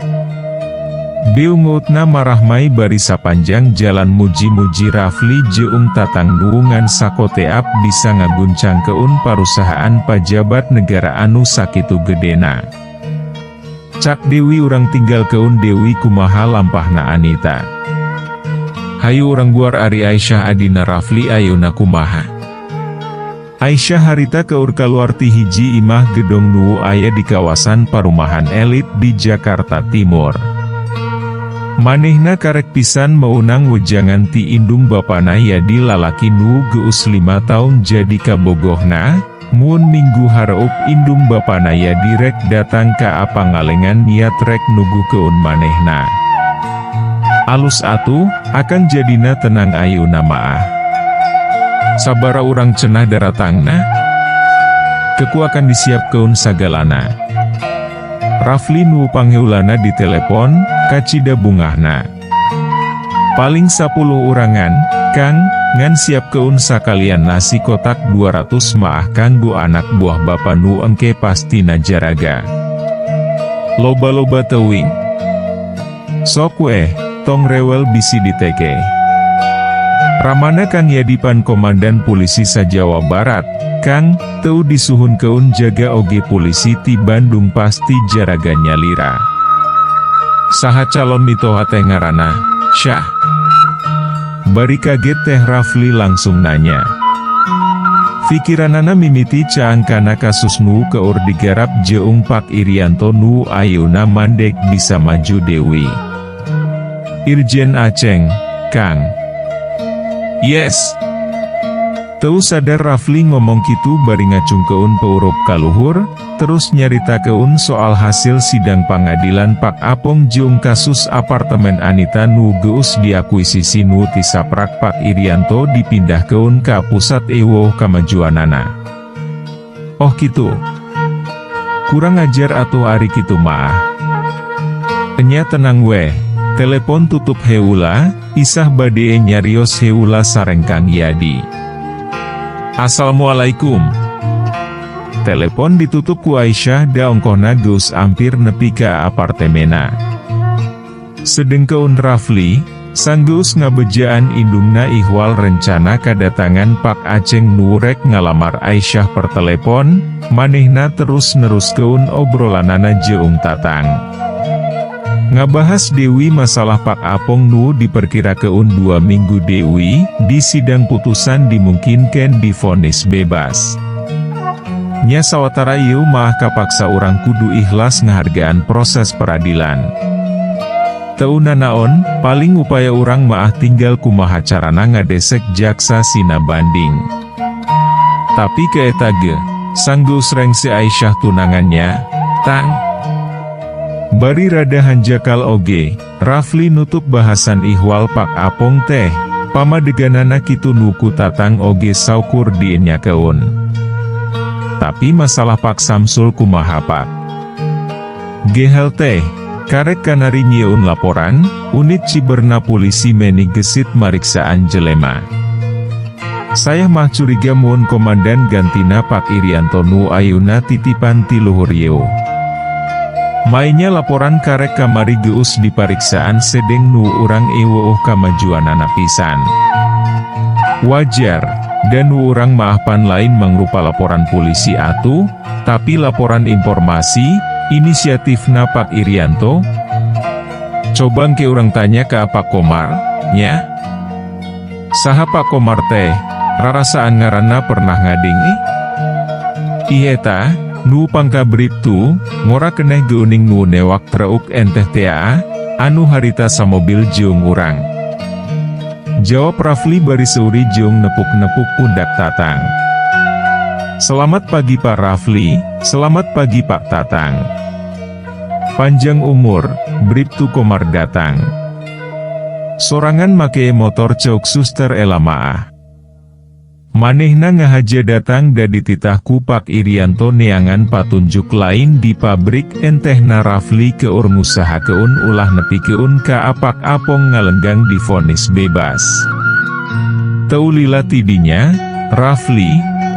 Beungutna marahmai bari sapanjang jalan muji-muji Rafli jeung Tatang nuungan sakoteap bisa ngaguncang keun perusahaan pajabat negara anu sakitu gedena. Cak Dewi urang tinggal keun Dewi kumaha lampahna Anita. Hayu urang guar ari Aisyah adina Rafli ayeuna kumaha. Aisyah harita keur kaluar ti hiji imah gedong nu aya di kawasan parumahan elit di Jakarta Timur. Manehna karek pisan meunang wejangan ti indung bapana yadi lalaki nu geus 5 taun jadi kabogohna, mun minggu hareup indung bapana yadi rek datang ka apangalengan niat rek nugu keun manehna. Alus atuh, akan jadina tenang ayeuna maah. Sabara urang cenah daratangna? Keku akan disiap keun sagalana. Rafli nu pangheulana di telepon, kacida bungahna. Paling 10 urangan, Kang, ngan siap keun sakalian nasi kotak 200 maah kanggo anak buah bapa nu engke pasti najaraga. Loba-loba teuing. Sok weh, tong rewel bisi diteke. Ramana Kang Yadipan Komandan Polisi sa-Jawa Barat, Kang, teu disuhun keun jaga oge polisi ti Bandung pasti jaraganya lira. Saha calon mitoha teh ngaranna, Syah. Bari kaget teh Rafli langsung nanya. Fikiranana mimiti caangkana kasus nu keur digarap jeung Pak Irianto nu ayeuna mandek bisa maju Dewi. Irjen Aceng, Kang. Yes. Teu sadar Rafli ngomong kitu bari ngacungkeun peurup kaluhur, terus nyarita keun soal hasil sidang pangadilan Pak Apong jeung kasus apartemen Anita nu geus diakuisisi nu ti saprak Pak Irianto dipindah keun ka pusat eueuh kamajuanana. Oh kitu. Kurang ajar atuh ari kitu maah. Enya tenang weh. Telepon tutup heula, isah bade nyarios heula sareng Kang Yadi. Assalamualaikum. Telepon ditutup ku Aisyah da ongkohna geus ampir nepi ka apartemena. Sedengkeun Rafli, sanggeus ngabejaan indungna ihwal rencana kadatangan Pak Aceng nurek ngalamar Aisyah per telepon, manehna terus neruskeun obrolanana jeung Tatang. Ngabahas Dewi masalah Pak Apong nu diperkirakeun 2 minggu Dewi, di sidang putusan dimungkinkan divonis bebas. Nya sawatara ieu mah kapaksa urang kudu ikhlas ngahargaan proses peradilan. Teu nanaon, paling upaya urang maah tinggal kumaha carana ngadesek jaksa sina banding. Tapi keeta ge, sanggeus rengse Aisyah tunangannya, Tang. Bari rada hanjakal oge, Rafli nutup bahasan ihwal Pak Apong teh, pamadeganana kitu nuku Tatang oge saukur dienya keun. Tapi masalah Pak Samsul kumaha Pak? Gehel teh, karek kanari nyieun laporan, unit Ciberna polisi meni gesit mariksaan jelema. Saya mah curiga mun komandan gantina Pak Irianto nu ayeuna titipan ti luhur yeu. Mainnya laporan karek kamari geus dipariksaan sedeng nu urang eueuh kamajuanana pisan. Wajar, dan nu urang maafpan lain mangrupa laporan polisi atuh, tapi laporan informasi, inisiatifna Pak Irianto. Coba ke urang tanya ke Pak Komar, nya? Saha Pak Komar teh, rarasaan ngaranna pernah ngading Iheta, nu pangka bribtu, ngora keneh geuning nu newak treuk enteh tea, anu harita samobil jeung urang. Jawab Rafli bari seuri jeung nepuk-nepuk pundak Tatang. Selamat pagi Pak Rafli, selamat pagi Pak Tatang. Panjang umur, bribtu Komar datang. Sorangan make motor ceuk suster elamaah. Manehna ngahaja datang da dititahku Pak Irianto neangan patunjuk lain di pabrik entehna Rafli keur ngusahakeun ulah nepikeun ka Pak Apong ngalenggang divonis bebas. Taulila tidinya, Rafli,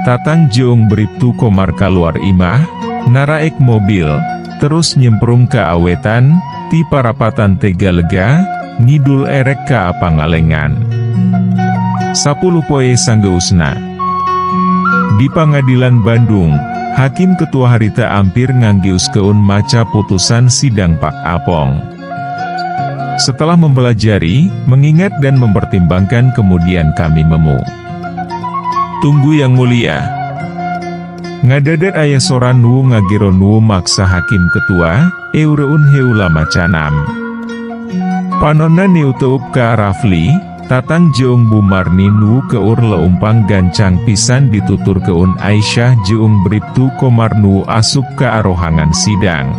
tatang jeong briptu komar kaluar imah, naraek mobil, terus nyemprung ke awetan, ti parapatan Tegalega, ngidul erek ke Pangalengan. 10 poe sanggeusna. Di Pengadilan Bandung, Hakim Ketua Harita Ampir nganggiuskeun maca putusan sidang Pak Apong. Setelah mempelajari, mengingat dan mempertimbangkan kemudian kami tunggu Yang Mulia. Ngadadat aya soran nu ngagiro nu maksa Hakim Ketua, eureun heula macanam. Panonna niu teup ka Rafli, tatang jeung Bumarni nu keur leumpang gancang pisan ditutur keun Aisyah jeung briptu komar nu asup ka arohangan sidang.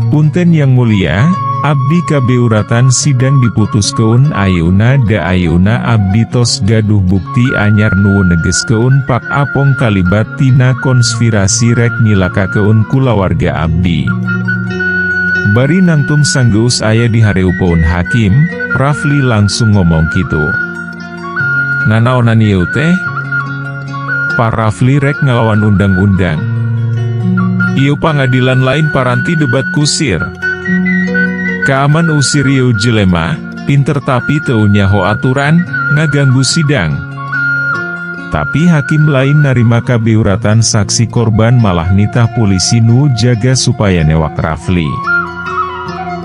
Punten Yang Mulia, abdi kabeuratan sidang diputuskeun ayeuna da ayeuna abdi tos gaduh bukti anyar nu negeskeun Pak Apong kalibat tina konspirasi rek nyilakakeun kulawarga abdi. Bari nangtung sanggeus aya di hareupeun hakim, Rafli langsung ngomong kitu. Nanaonan ieu teh? Pak Rafli rek ngelawan undang-undang. Ieu pangadilan lain paranti debat kusir. Kaaman usir ieu jelema, pinter tapi teu nyaho aturan, ngaganggu sidang. Tapi hakim lain narima kabeuratan saksi korban malah nitah polisi nu jaga supaya newak Rafli.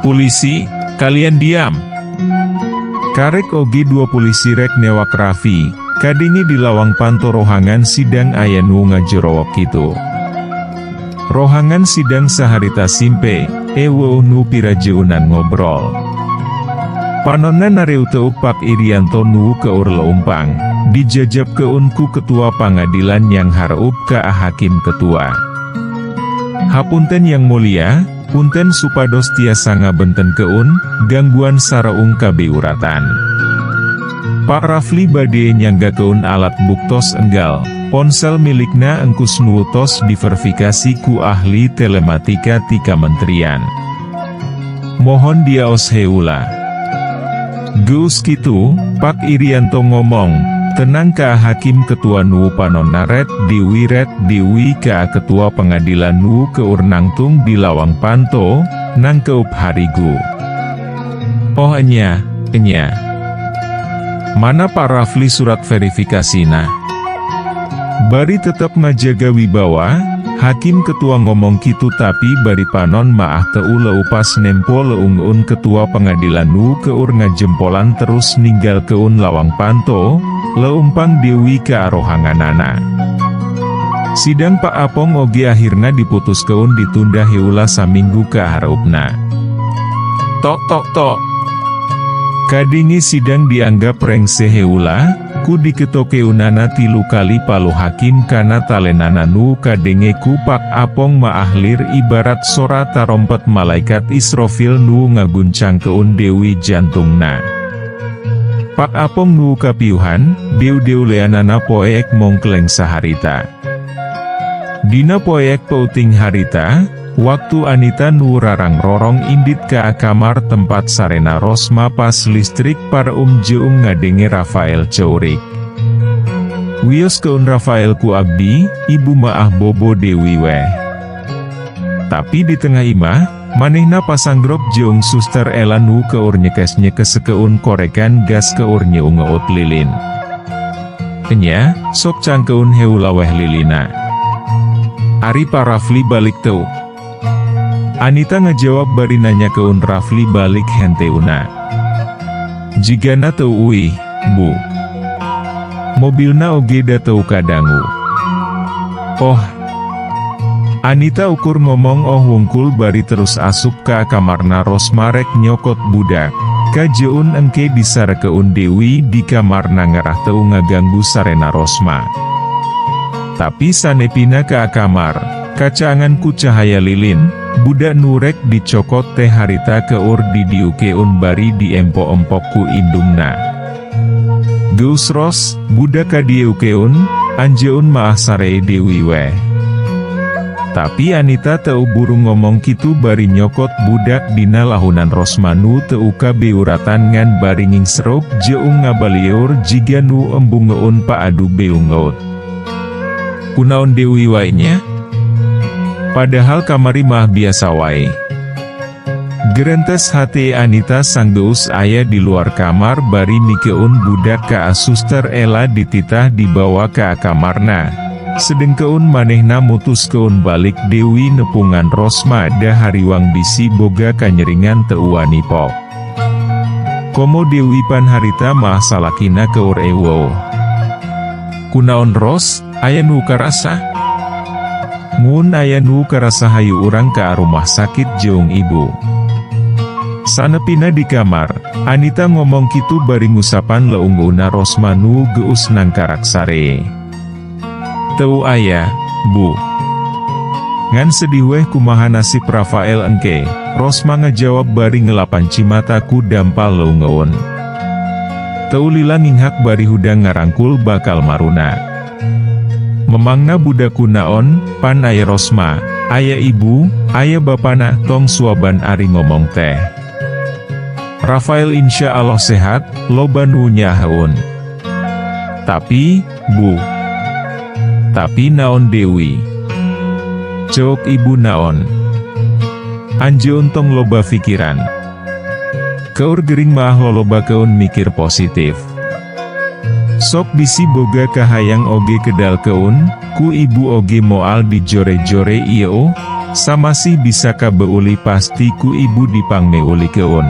Polisi, kalian diam. Karek ogi 2 polisi rek newak Raffi, kadingi di lawang panto rohangan sidang aya nu ngajerowok kitu. Rohangan sidang saharita simpe, ewo nu pirajeunan ngobrol. Panonna nareu teu Pak Irianto nu keur leumpang, dijajab keun ku Ketua Pengadilan yang hareup ka Hakim Ketua. Hapunten Yang Mulia, punten supados tiasa ngabenten keun, gangguan saraung kabeuratan. Pak Rafli bade nyanggakeun alat buktos enggal, ponsel milikna engkus nu tos diverifikasi ku ahli telematika ti Kementerian. Mohon diaos heula. Geus kitu, Pak Irianto ngomong, tenang ka Hakim Ketua nu panonna ret diwi ka Ketua Pengadilan nu keur nangtung di lawang panto, nangkeup harigu. Oh enya. Mana Pak Rafli surat verifikasina? Bari tetep ngajaga wibawa, Hakim Ketua ngomong kitu tapi bari panon maah teu leupas nempo leung-un Ketua Pengadilan nu keur ngajempolan terus ninggal keun lawang panto, leumpang dewi ka arohanganana. Sidang Pak Apong oge akhirna diputuskeun ditunda heula saminggu ka hareupna. Tok. Kadingi sidang dianggap rengse heula, ku diketokeunana 3 kali palu hakim kana talenana nu kadenge ku Pak Apong maahlir ibarat sora tarompet malaikat Israfil nu ngaguncang keun dewi jantungna. Pak Apong nu kapiuhan, deu leanana poek mongkleng saharita. Dina poek pauting harita, waktu Anita nu rarang rorong indit ka kamar tempat sarena Rosma pas listrik pareum jeung ngadenge Rafael ceurik. Wios keun Rafael ku abdi, ibu maah bobo dewi weh. Tapi di tengah imah, manehna pasanggrop jeung suster Ella nu keur nyekes-nyekes keun korekan gas keur nyeungeut lilin. Enya, sok cangkeun heula weh lilina. Ari Pak Rafli balik teu. Anita ngejawab bari nanya keun Rafli balik henteuna. Jigana teu uih, Bu. Mobilna oge da teu kadangu. Oh. Anita ukur ngomong oh wungkul bari terus asup ka kamarna Rosmarek nyokot budak. Kajeun engke disarekeun Dewi di kamarna ngarah teu ngaganggu sarena Rosma. Tapi sanepina ka kamar, kacangan ku cahaya lilin, budak nurek dicokot teh harita keur didiukeun bari diempo-empok ku indungna. Geus Ros, budak kadieukeun, anjeun maah saree Dewi weh. Tapi Anita teu buru ngomong kitu bari nyokot budak dina lahunan Rosmanu teu kabeuratan ngan baringing serok jeung ngabalieur jiga nu embung ngeun paadu beungeut. Kunaon Dewi wae-nya? Padahal kamari mah biasa wae. Gerentes hati Anita sanggeus aya di luar kamar bari mikeun budak ka suster Ela dititah dibawa ka kamarna. Sedengkeun manehna mutuskeun balik Dewi nepungan Rosma da hariwang bisi boga kanyeringan teu wani pok. Komo Dewi pan harita mah salakina keur ewo. Kunaon Ros, aya nu karasa? Mun aya nu karasa hayu urang ka rumah sakit jeung ibu. Sanepina di kamar, Anita ngomong kitu bari ngusapan leungguna Rosmanu geus nang karaksare. Teu aya, Bu. Ngan sedih weh kumaha nasib Rafael engke, Rosma ngejawab bari ngelapan cimataku dampal leungeun. Teu lila nginghak bari hudang ngarangkul bakal maruna. Memangna budaku naon, pan aya Rosma, aya ibu, aya bapana, tong suaban ari ngomong teh. Rafael insya Allah sehat, loba nu nyahaun. Tapi, Bu. Tapi naon Dewi? Cok ibu naon? Anje untong loba pikiran. Keur gering mah loba keun mikir positif. Sok bisi boga kahayang oge kedal keun, ku ibu oge moal dijore-jore iyo, samasih bisa kabeuli pasti ku ibu dipangmeuli keun.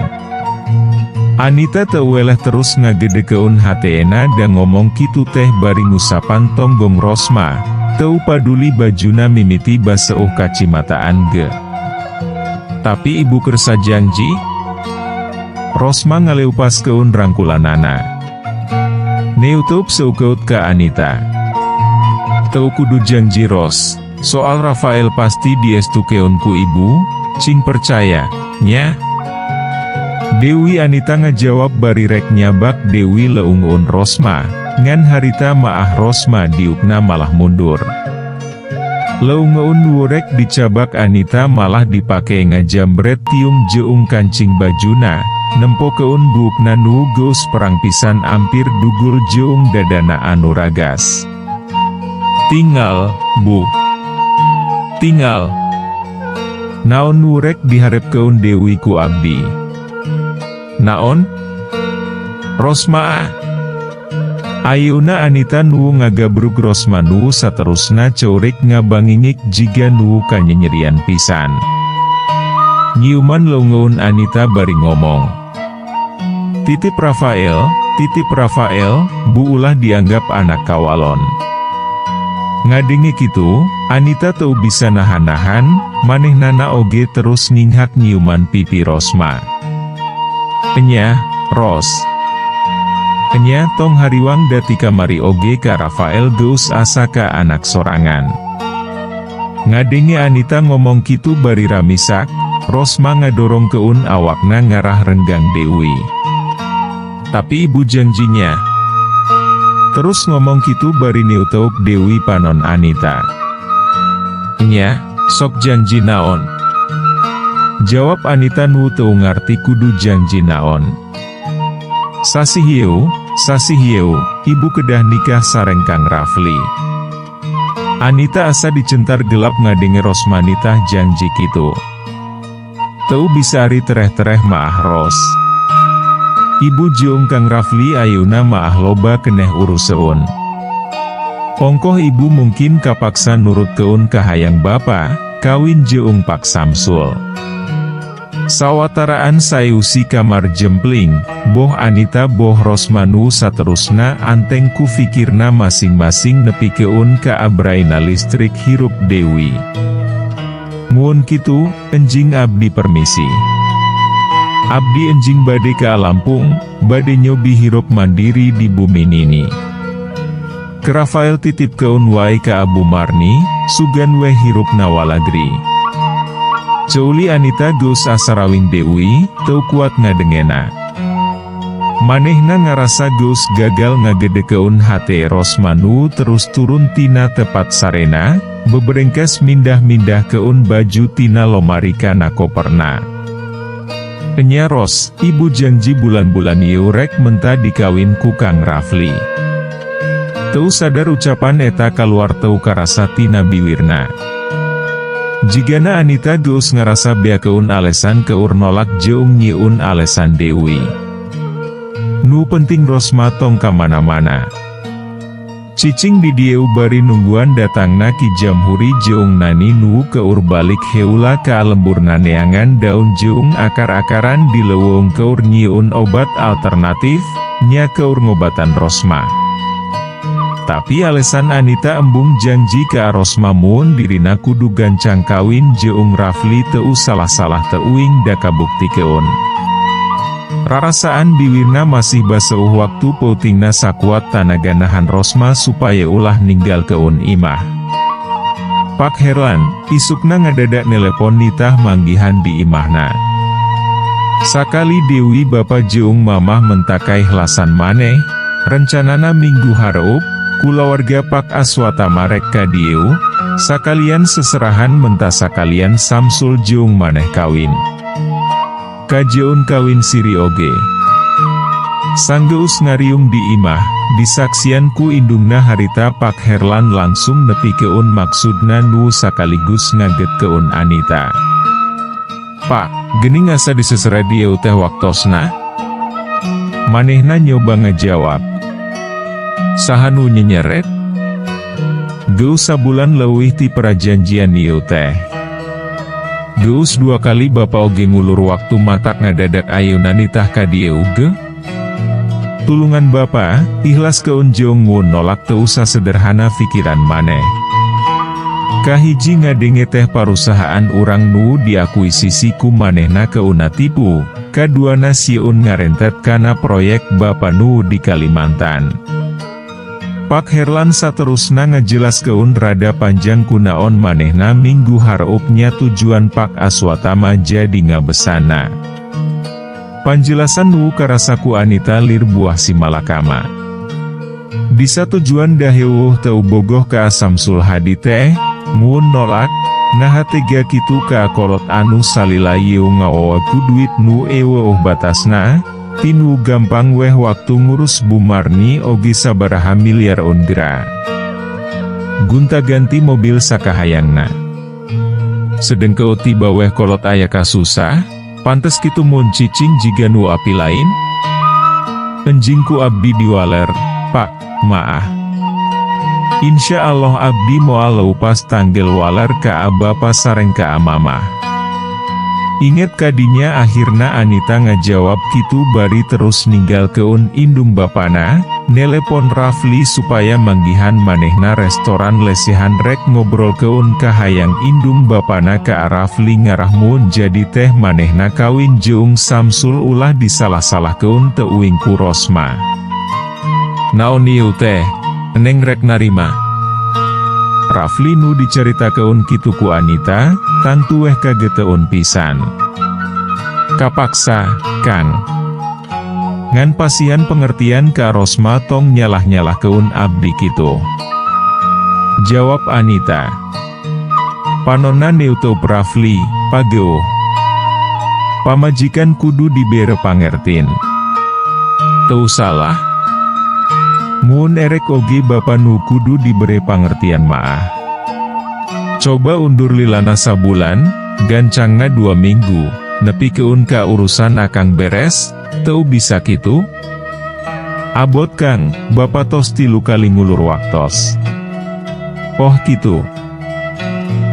Anita teu weleh terus ngagedekeun hateena dan ngomong kitu teh bari ngusapan tonggong Rosma, teu paduli bajuna mimiti baseuh kacimataan ge. Tapi ibu kersa janji? Rosma ngaleupas-keun rangkulanana. Neutup seukeut ka Anita. Teu kudu janji Ros, soal Rafael pasti diestukeun ku ibu, cing percaya, nya. Dewi Anita ngejawab bari rek nyabak Dewi leungeun Rosma, ngan harita maah Rosma diukna malah mundur. Leungeun wurek dicabak Anita malah dipake ngajambret tiung jeung kancing bajuna, nempo keun buukna nu geus perang pisan ampir dugur jeung dadana anu ragas. Tinggal, Bu. Tinggal. Naon wurek diharepkeun Dewi ku abdi. Naon? Rosma. Ayeuna Anita nu ngagabrug Rosma nu saterusna ceurik ngabangingik jiga nu kanyenyerian pisan. Nyiuman leungeun Anita bari ngomong. Titip Rafael, Bu ulah dianggap anak kawalon. Ngadenge kitu, Anita teu bisa nahan-nahan, manehnana oge terus ninghak nyiuman pipi Rosma. Enya, Ros. Enya tong hariwang dati kamari oge ka Rafael geus asa ka anak sorangan. Ngadenge Anita ngomong kitu bari ramisak, Rosma ngadorong keun awakna ngarah renggang Dewi. Tapi ibu janjinya. Terus ngomong kitu bari niuteuk Dewi panon Anita. Enya, sok janji naon? Jawab Anita nu teu ngarti kudu janji naon. Sasi hieu, ibu kedah nikah sareng Kang Rafli. Anita asa dicentar gelap ngadenge Rosma nitah janji kitu. Teu bisa ari tereh-tereh maah Ros. Ibu jeung Kang Rafli ayeuna maah loba keneh uruseun. Pongkoh ibu mungkin kapaksa nurut keun kahayang bapa, kawin jeung Pak Samsul. Sawataraan sayusi kamar jempling, boh Anita boh Rosmanu saterusna anteng ku fikirna masing-masing nepi keun ka abraina listrik hirup Dewi. Mun kitu, enjing abdi permisi. Abdi enjing bade ka Lampung, bade nyobi hirup mandiri di bumi nini. Ke Rafael titip keun wae ka Abu Marni, sugan weh hirup nawalagri. Ceuli Anita geus asarawing Dewi, teu kuat ngadengena. Manehna ngarasa geus gagal ngagedekeun hate Rosmanu terus turun tina tepat sarena, beberengkes mindah-mindah keun baju tina lomari kana koperna. Enyaros, ibu janji bulan-bulan ieu rek menta dikawin ku Kang Rafli. Teu sadar ucapan eta kaluar teu karasa tina biwirna. Jigana Anita geus ngarasa bea keun alesan keur nolak jeung nyieun alesan Dewi. Nu penting Rosma tong kamana-mana. Cicing di dieu bari nungguan datangna Ki Jamhuri jeung Nani nu keur balik heula ka lemburna neangan daun jeung akar-akaran di leuweung keur nyieun obat alternatif, nya keur ngobatan Rosma. Tapi alesan Anita embung janji ka Rosma mun dirina kudu gancang kawin jeung Rafli teu salah-salah teuing da kabuktikeun. Rarasaan biwirna masih baseuh waktu poutingna sakuat tanaga nahan Rosma supaya ulah ninggal keun imah. Pak Herlan, isukna ngadadak nelepon nitah manggihan di imahna. Sakali Dewi bapa jeung mamah mentakai hlasan maneh, rencanana minggu hareup, kulawarga Pak Aswata marek ka dieu, sakalian seserahan menta sakalian Samsul jeung maneh kawin. Kajeun kawin siri oge. Sanggeus ngariung di imah, disaksian ku indungna harita Pak Herlan langsung nepi keun maksudna nu sakaligus ngaget keun Anita. Pak, geuning asa disesere dieu teh waktosna? Manehna nyoba ngejawab. Saha nu nyenyeret? Geus sabulan leuwih ti prajanjian ieu teh. Geus 2 kali bapa oge ngulur waktu matak ngadadak ayeuna nitah ka dieu ge. Tulungan bapa, ikhlas keun jeung ngun nolak teu usah sederhana pikiran maneh. Kahiji ngadenge teh parusahaan urang nu diakuisisi ku manehna keuna tipu, kaduana sieun ngarentet kana proyek bapa nu di Kalimantan. Pak Herlan saterusna ngejelas keun rada panjang kunaon manehna minggu hareupnya tujuan Pak Aswatama jadi ngabesana. Panjelasan nu karasa ku Anita lir buah si malakama. Bisa tujuan daheuh teu bogoh ka Samsul Hadi teh, mun nolak, naha tega kitu ka kolot anu salila yeu ngaowa ku duit nu eueuh batasna. Tinu gampang weh waktu ngurus Bu Marni oge sabaraha miliar ondra. Gunta ganti mobil sakahayangna. Sedengkeu tiba weh kolot aya kasusah, pantes kitu mun cicing jiga nu api lain. Enjingku abdi diwaler, Pak, maah. Insya Allah abdi moal leupas tanggel waler ka abapa sareng ka amamah. Inget kadinya akhirna Anita ngejawab kitu bari terus ninggal keun indung bapana, nelepon Rafli supaya manggihan manehna restoran lesehan rek ngobrol keun kahayang indung bapana ka Rafli ngarah mun jadi teh manehna kawin jeung Samsul ulah disalah-salah keun teuing ku Rosma. Naon ieu teh, eneng rek narima. Rafli nu dicaritakeun kitu ku Anita, tantu weh kageteun pisan. Kapaksa, Kang. Ngan pasian pengertian ka Rosma tong nyalah-nyalah keun abdi kitu. Jawab Anita. Panonna neuto Rafli, pageuh. Pamajikan kudu dibere pangertin. Teu salah. Mun erek oge bapa nu kudu dibere pangertian maah. Coba undur lilana sabulan, gancangna 2 minggu, nepi keun ka urusan akang beres, teu bisa kitu? Abot Kang, bapa tos 3 kali ngulur waktos. Oh kitu.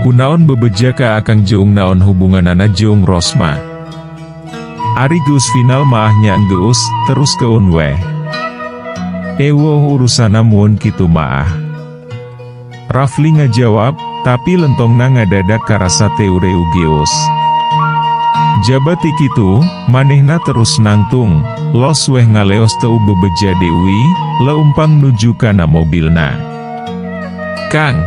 Kunaon bebeja ka akang jeung naon hubunganana jeung Rosma. Ari geus final maahnya geus, terus keun weh. Ewo urusana mun kitu maah. Rafli ngajawab, tapi lentongna ngadadak karasa teureu geus. Jabati kitu, manehna terus nangtung, los weh ngaleos teu bebeja Dewi, leumpang nuju kana mobilna. Kang.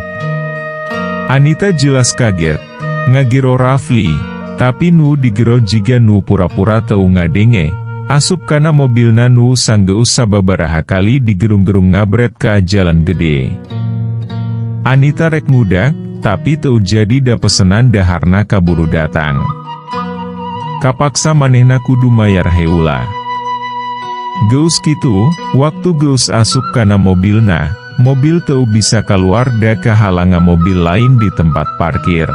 Anita jelas kaget, ngagiro Rafli, tapi nu digero jiga nu pura-pura teu ngadenge. Asup kana mobilna nu sanggeus sababaraha kali digerung-gerung ngabret ka jalan gede. Anita rek ngudak, tapi teu jadi da pesenan daharna kaburu datang. Kapaksa manehna kudu mayar heula. Geus kitu, waktu geus asup kana mobilna, mobil teu bisa keluar da kahalanga mobil lain di tempat parkir.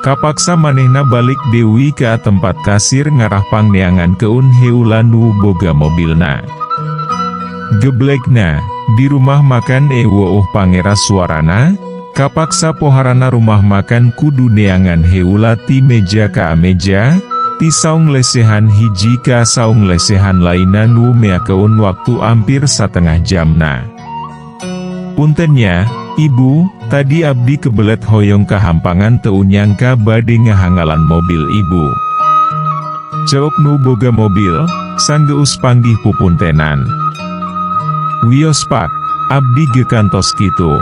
Kapaksa manehna balik deui ka tempat kasir ngarah pangneangan keun heula nu boga mobilna. Geblekna, di rumah makan eueuh pangera suarana, kapaksa poharana rumah makan kudu neangan heula ti meja ka meja, ti saung lesehan hiji ka saung lesehan laina nu meakeun waktu hampir satengah jamna. Puntennya, Ibu, tadi abdi kebelet hoyong kahampangan teu nyangka bade ngahangalan mobil Ibu. Ceuk nu boga mobil, sanggeus panggih pupuntenan. Wios pak, abdi gekantos kitu.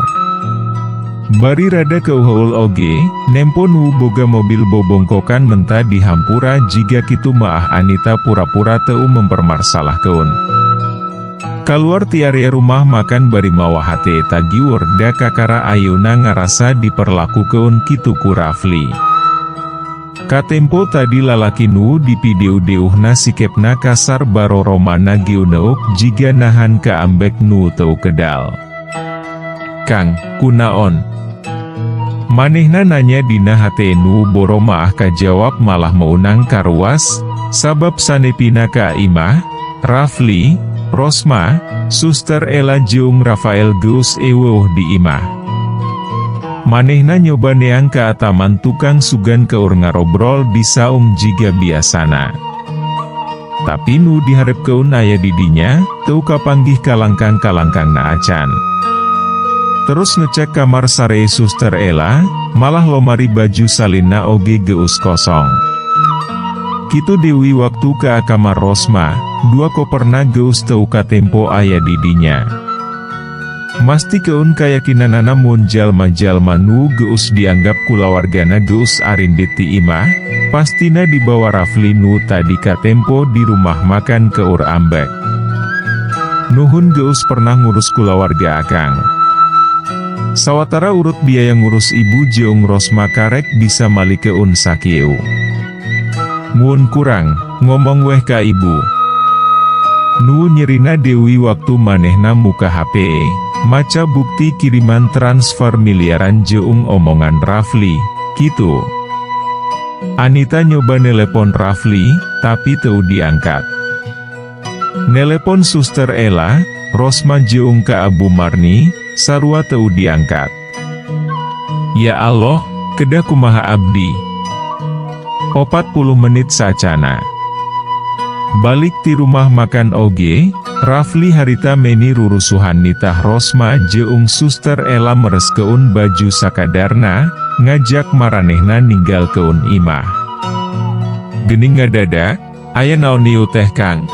Bari rada keuheul oge, nempo nu boga mobil bobongkokan menta dihampura jiga kitu maah Anita pura-pura teu mempermasalahkeun. Kaluar ti area rumah makan bari mawa hate tagiur da kakara ayeuna ngarasa diperlakukeun kitu ku Rafli. Katempo tadi lalaki nu di video deuhna sikepna kasar baro romana geuneuk jiga nahan ka ambek nu teu kedal. Kang, kunaon? Manehna nanya dina hate nu boro maah kajawab malah meunang karuas, sabab sanepina ka Imah, Rafli, Rosma, Suster Ella jeung Rafael geus eueuh di Imah. Manehna nyoba neang ka ataman tukang sugan keur ngarobrol di saung jiga biasana. Tapi nu diharepkeun aya di dinya, teu kapanggih kalangkang-kalangkangna acan. Terus ngecek kamar sare Suster Ella, malah lomari baju salina oge geus kosong. Kitu deui waktu ka kamar Rosma, dua koperna geus teu katempo aya di dinya. Mastikeun kayakinanana mun jalma-jalma nu geus dianggap kulawargana geus arindit ti Imah, pastina dibawa Rafli nu tadi katempo di rumah makan keur ambek. Nuhun geus pernah ngurus kulawarga akang. Sawatara urut biaya ngurus ibu jeung Rosma karek bisa malikeun sakieu. Mun kurang, ngomong weh ka ibu. Nu nyerina deui waktu manehna muka HP, maca bukti kiriman transfer miliaran jeung omongan Rafli, kitu. Anita nyoba nelepon Rafli, tapi teu diangkat. Nelepon Suster Ella, Rosma jeung ka Abu Marni, sarua teu diangkat. Ya Allah, kedah kumaha abdi. 40 menit sacana. Balik ti rumah makan oge, Rafli harita meni rurusuhan nitah Rosma jeung Suster Ella mereskeun baju sakadarna, ngajak maranehna ninggalkeun Imah. Geuning ngadadak, aya naon ieu teh Kang?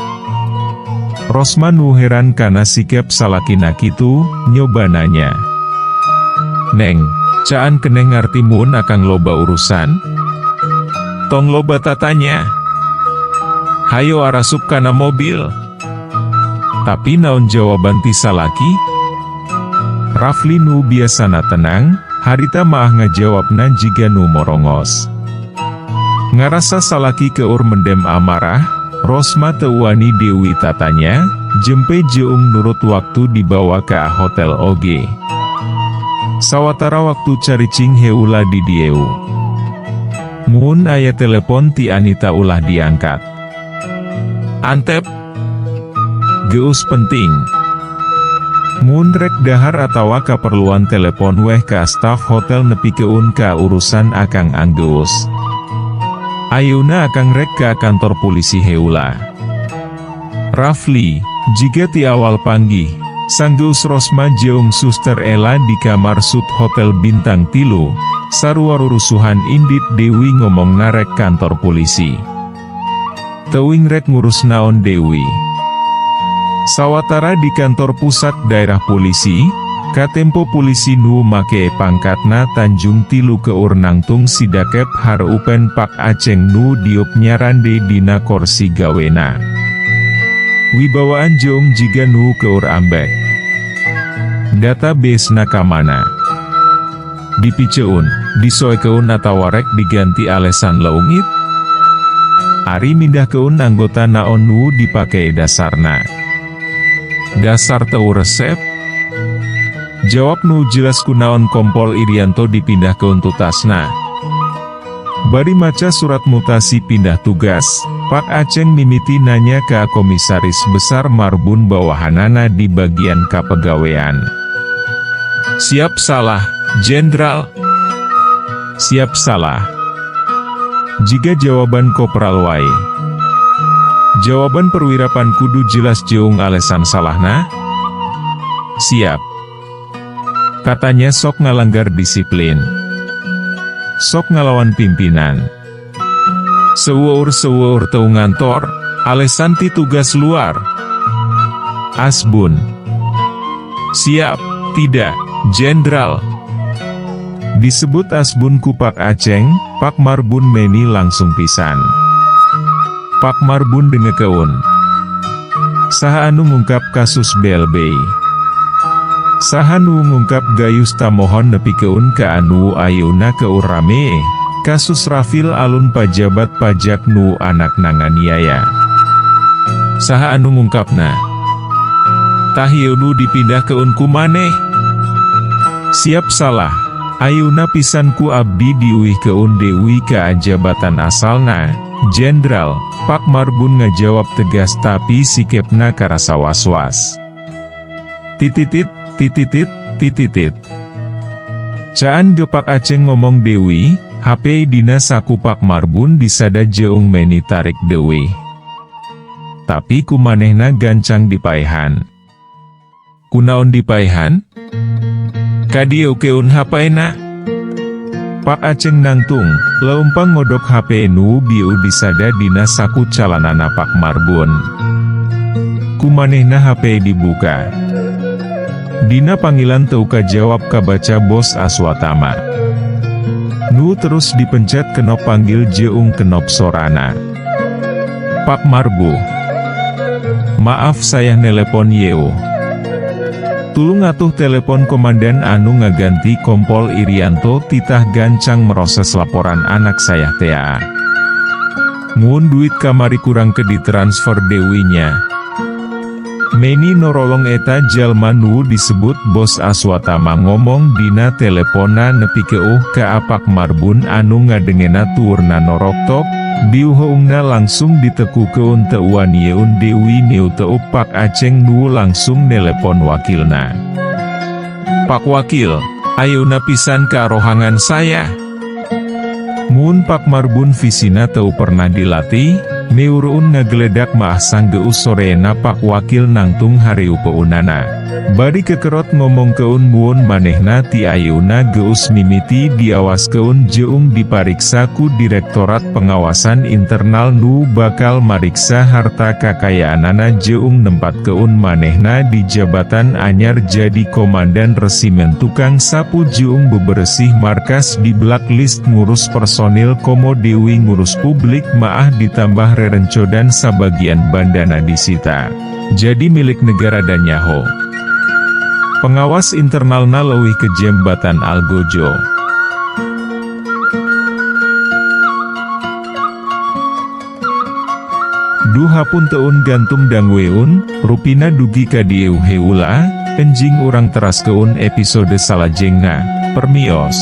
Rosma nu heran kana sikap salakina kitu, nyoba nanya. Neng, caan keneh ngarti mun akang loba urusan? Tong loba tatanya. Hayo arasup kana mobil. Tapi naon jawaban ti salaki? Rafli nu biasana tenang, harita maah ngajawabna jiga nu morongos. Ngarasa salaki keur mendem amarah, Rosma teu wani deui tatanya, jempe jeung nurut waktu dibawa ka hotel oge. Sawatara waktu caricing heula di dieu. Mun aya telepon ti Anita ulah diangkat. Antep. Geus penting. Mun rek dahar atawa kaperluan telepon weh ka staf hotel nepikeun ka urusan akang anggeus. Ayeuna akang rek ka kantor polisi heula. Rafli, jiga ti awal panggih, sanggeus Rosma jeung Suster Ella di kamar sut hotel bintang 3, sarua rurusuhan indit Dewi ngomong narek kantor polisi. Teuing rek ngurus naon Dewi. Sawatara di kantor pusat daerah polisi, katempo polisi nu make pangkatna Tanjung 3 keur nangtung sidakep hareupeun Pak Aceng nu diuk nyarande dina korsi gawena. Wibawaan jeung jiga nu keur ambek. Database na kamana. Dipiceun, disoekeun atawa rek diganti alesan leungit? Ari mindah keun anggota naon nu dipake dasarna. Dasar teu resep? Jawab nu jelas kunaon Kompol Irianto dipindah ke tuntasna. Bari maca surat mutasi pindah tugas, Pak Aceng mimiti nanya ke Komisaris Besar Marbun bawahanana di bagian kapegawaian. Siap salah, Jenderal. Siap salah. Jika jawaban Kopral wae. Jawaban perwirapan kudu jelas jeung alesan salahna. Siap. Katanya sok ngalanggar disiplin. Sok ngalawan pimpinan. Seueur-seueur teu ngantor, alesan ti tugas luar. Asbun. Siap, tidak, Jenderal. Disebut asbun ku Pak Aceng, Pak Marbun meni langsung pisan. Pak Marbun dengekeun. Saha anu ngungkap kasus BLB? Saha nu ngungkap gayus tamohon nepikeun ka anu ayeuna keur rame, kasus Rafil alun pajabat pajak nu anak nanganiaya. Saha anu ngungkapna? Tah ieu nu dipindah keun ku maneh? Siap salah, ayeuna pisan ku abdi diuih keun deui ka jabatan asalna, Jenderal. Pak Marbun ngajawab tegas tapi sikepna karasa was-was. Tititit. Caan ge Pak Aceng ngomong deui, HP dina saku Pak Marbun disada jeung meni tarik deui. Tapi kumanehna gancang dipaehan. Kunaon dipaehan? Kadieukeun HP-na. Pak Aceng nangtung, leumpang ngodok HP nu bieu disada dina saku calanana Pak Marbun. Kumanehna HP dibuka. Dina panggilan teu kajawab kabaca Bos Aswatama. Nu terus dipencet kenop panggil jeung kenop sorana. Pak Marbu. Maaf saya nelepon yeu. Tulung atuh telepon komandan anu ngaganti Kompol Irianto titah gancang meroses laporan anak saya tea. Mun duit kamari kurang ke ditransfer dewinya. Meni norolong eta jalma nu disebut Bos Aswatama ngomong dina telepona nepi keuh ka Pak Marbun anu ngadengena turna noroktok, biuheungna langsung ditekukeun teu wanieun deui neu teu Pak Aceng nu langsung nelepon wakilna. Pak Wakil, ayeuna pisan ka rohangan saya. Mun Pak Marbun visina teu pernah dilatih, neureun ngageledak maah sanggeus sorena Pak Wakil nangtung hareupeunana. Bari kekerot ngomong keun muun manehna ti ayeuna geus mimiti diawaskeun jeung dipariksa ku Direktorat Pengawasan Internal nu bakal mariksa harta kakayaanana jeung nempatkeun manehna di jabatan anyar jadi Komandan Resimen Tukang Sapu jeung bebersih markas di blacklist ngurus personil komo deui ngurus publik maah ditambah rerencodan sabagian bandana disita. Jadi milik negara dan nyaho. Pengawas internalna leuwih ke jembatan Algojo. Duhapun teun gantung dangweun, rupina dugi ka dieu heula, enjing urang teraskeun episode salajengna, permios.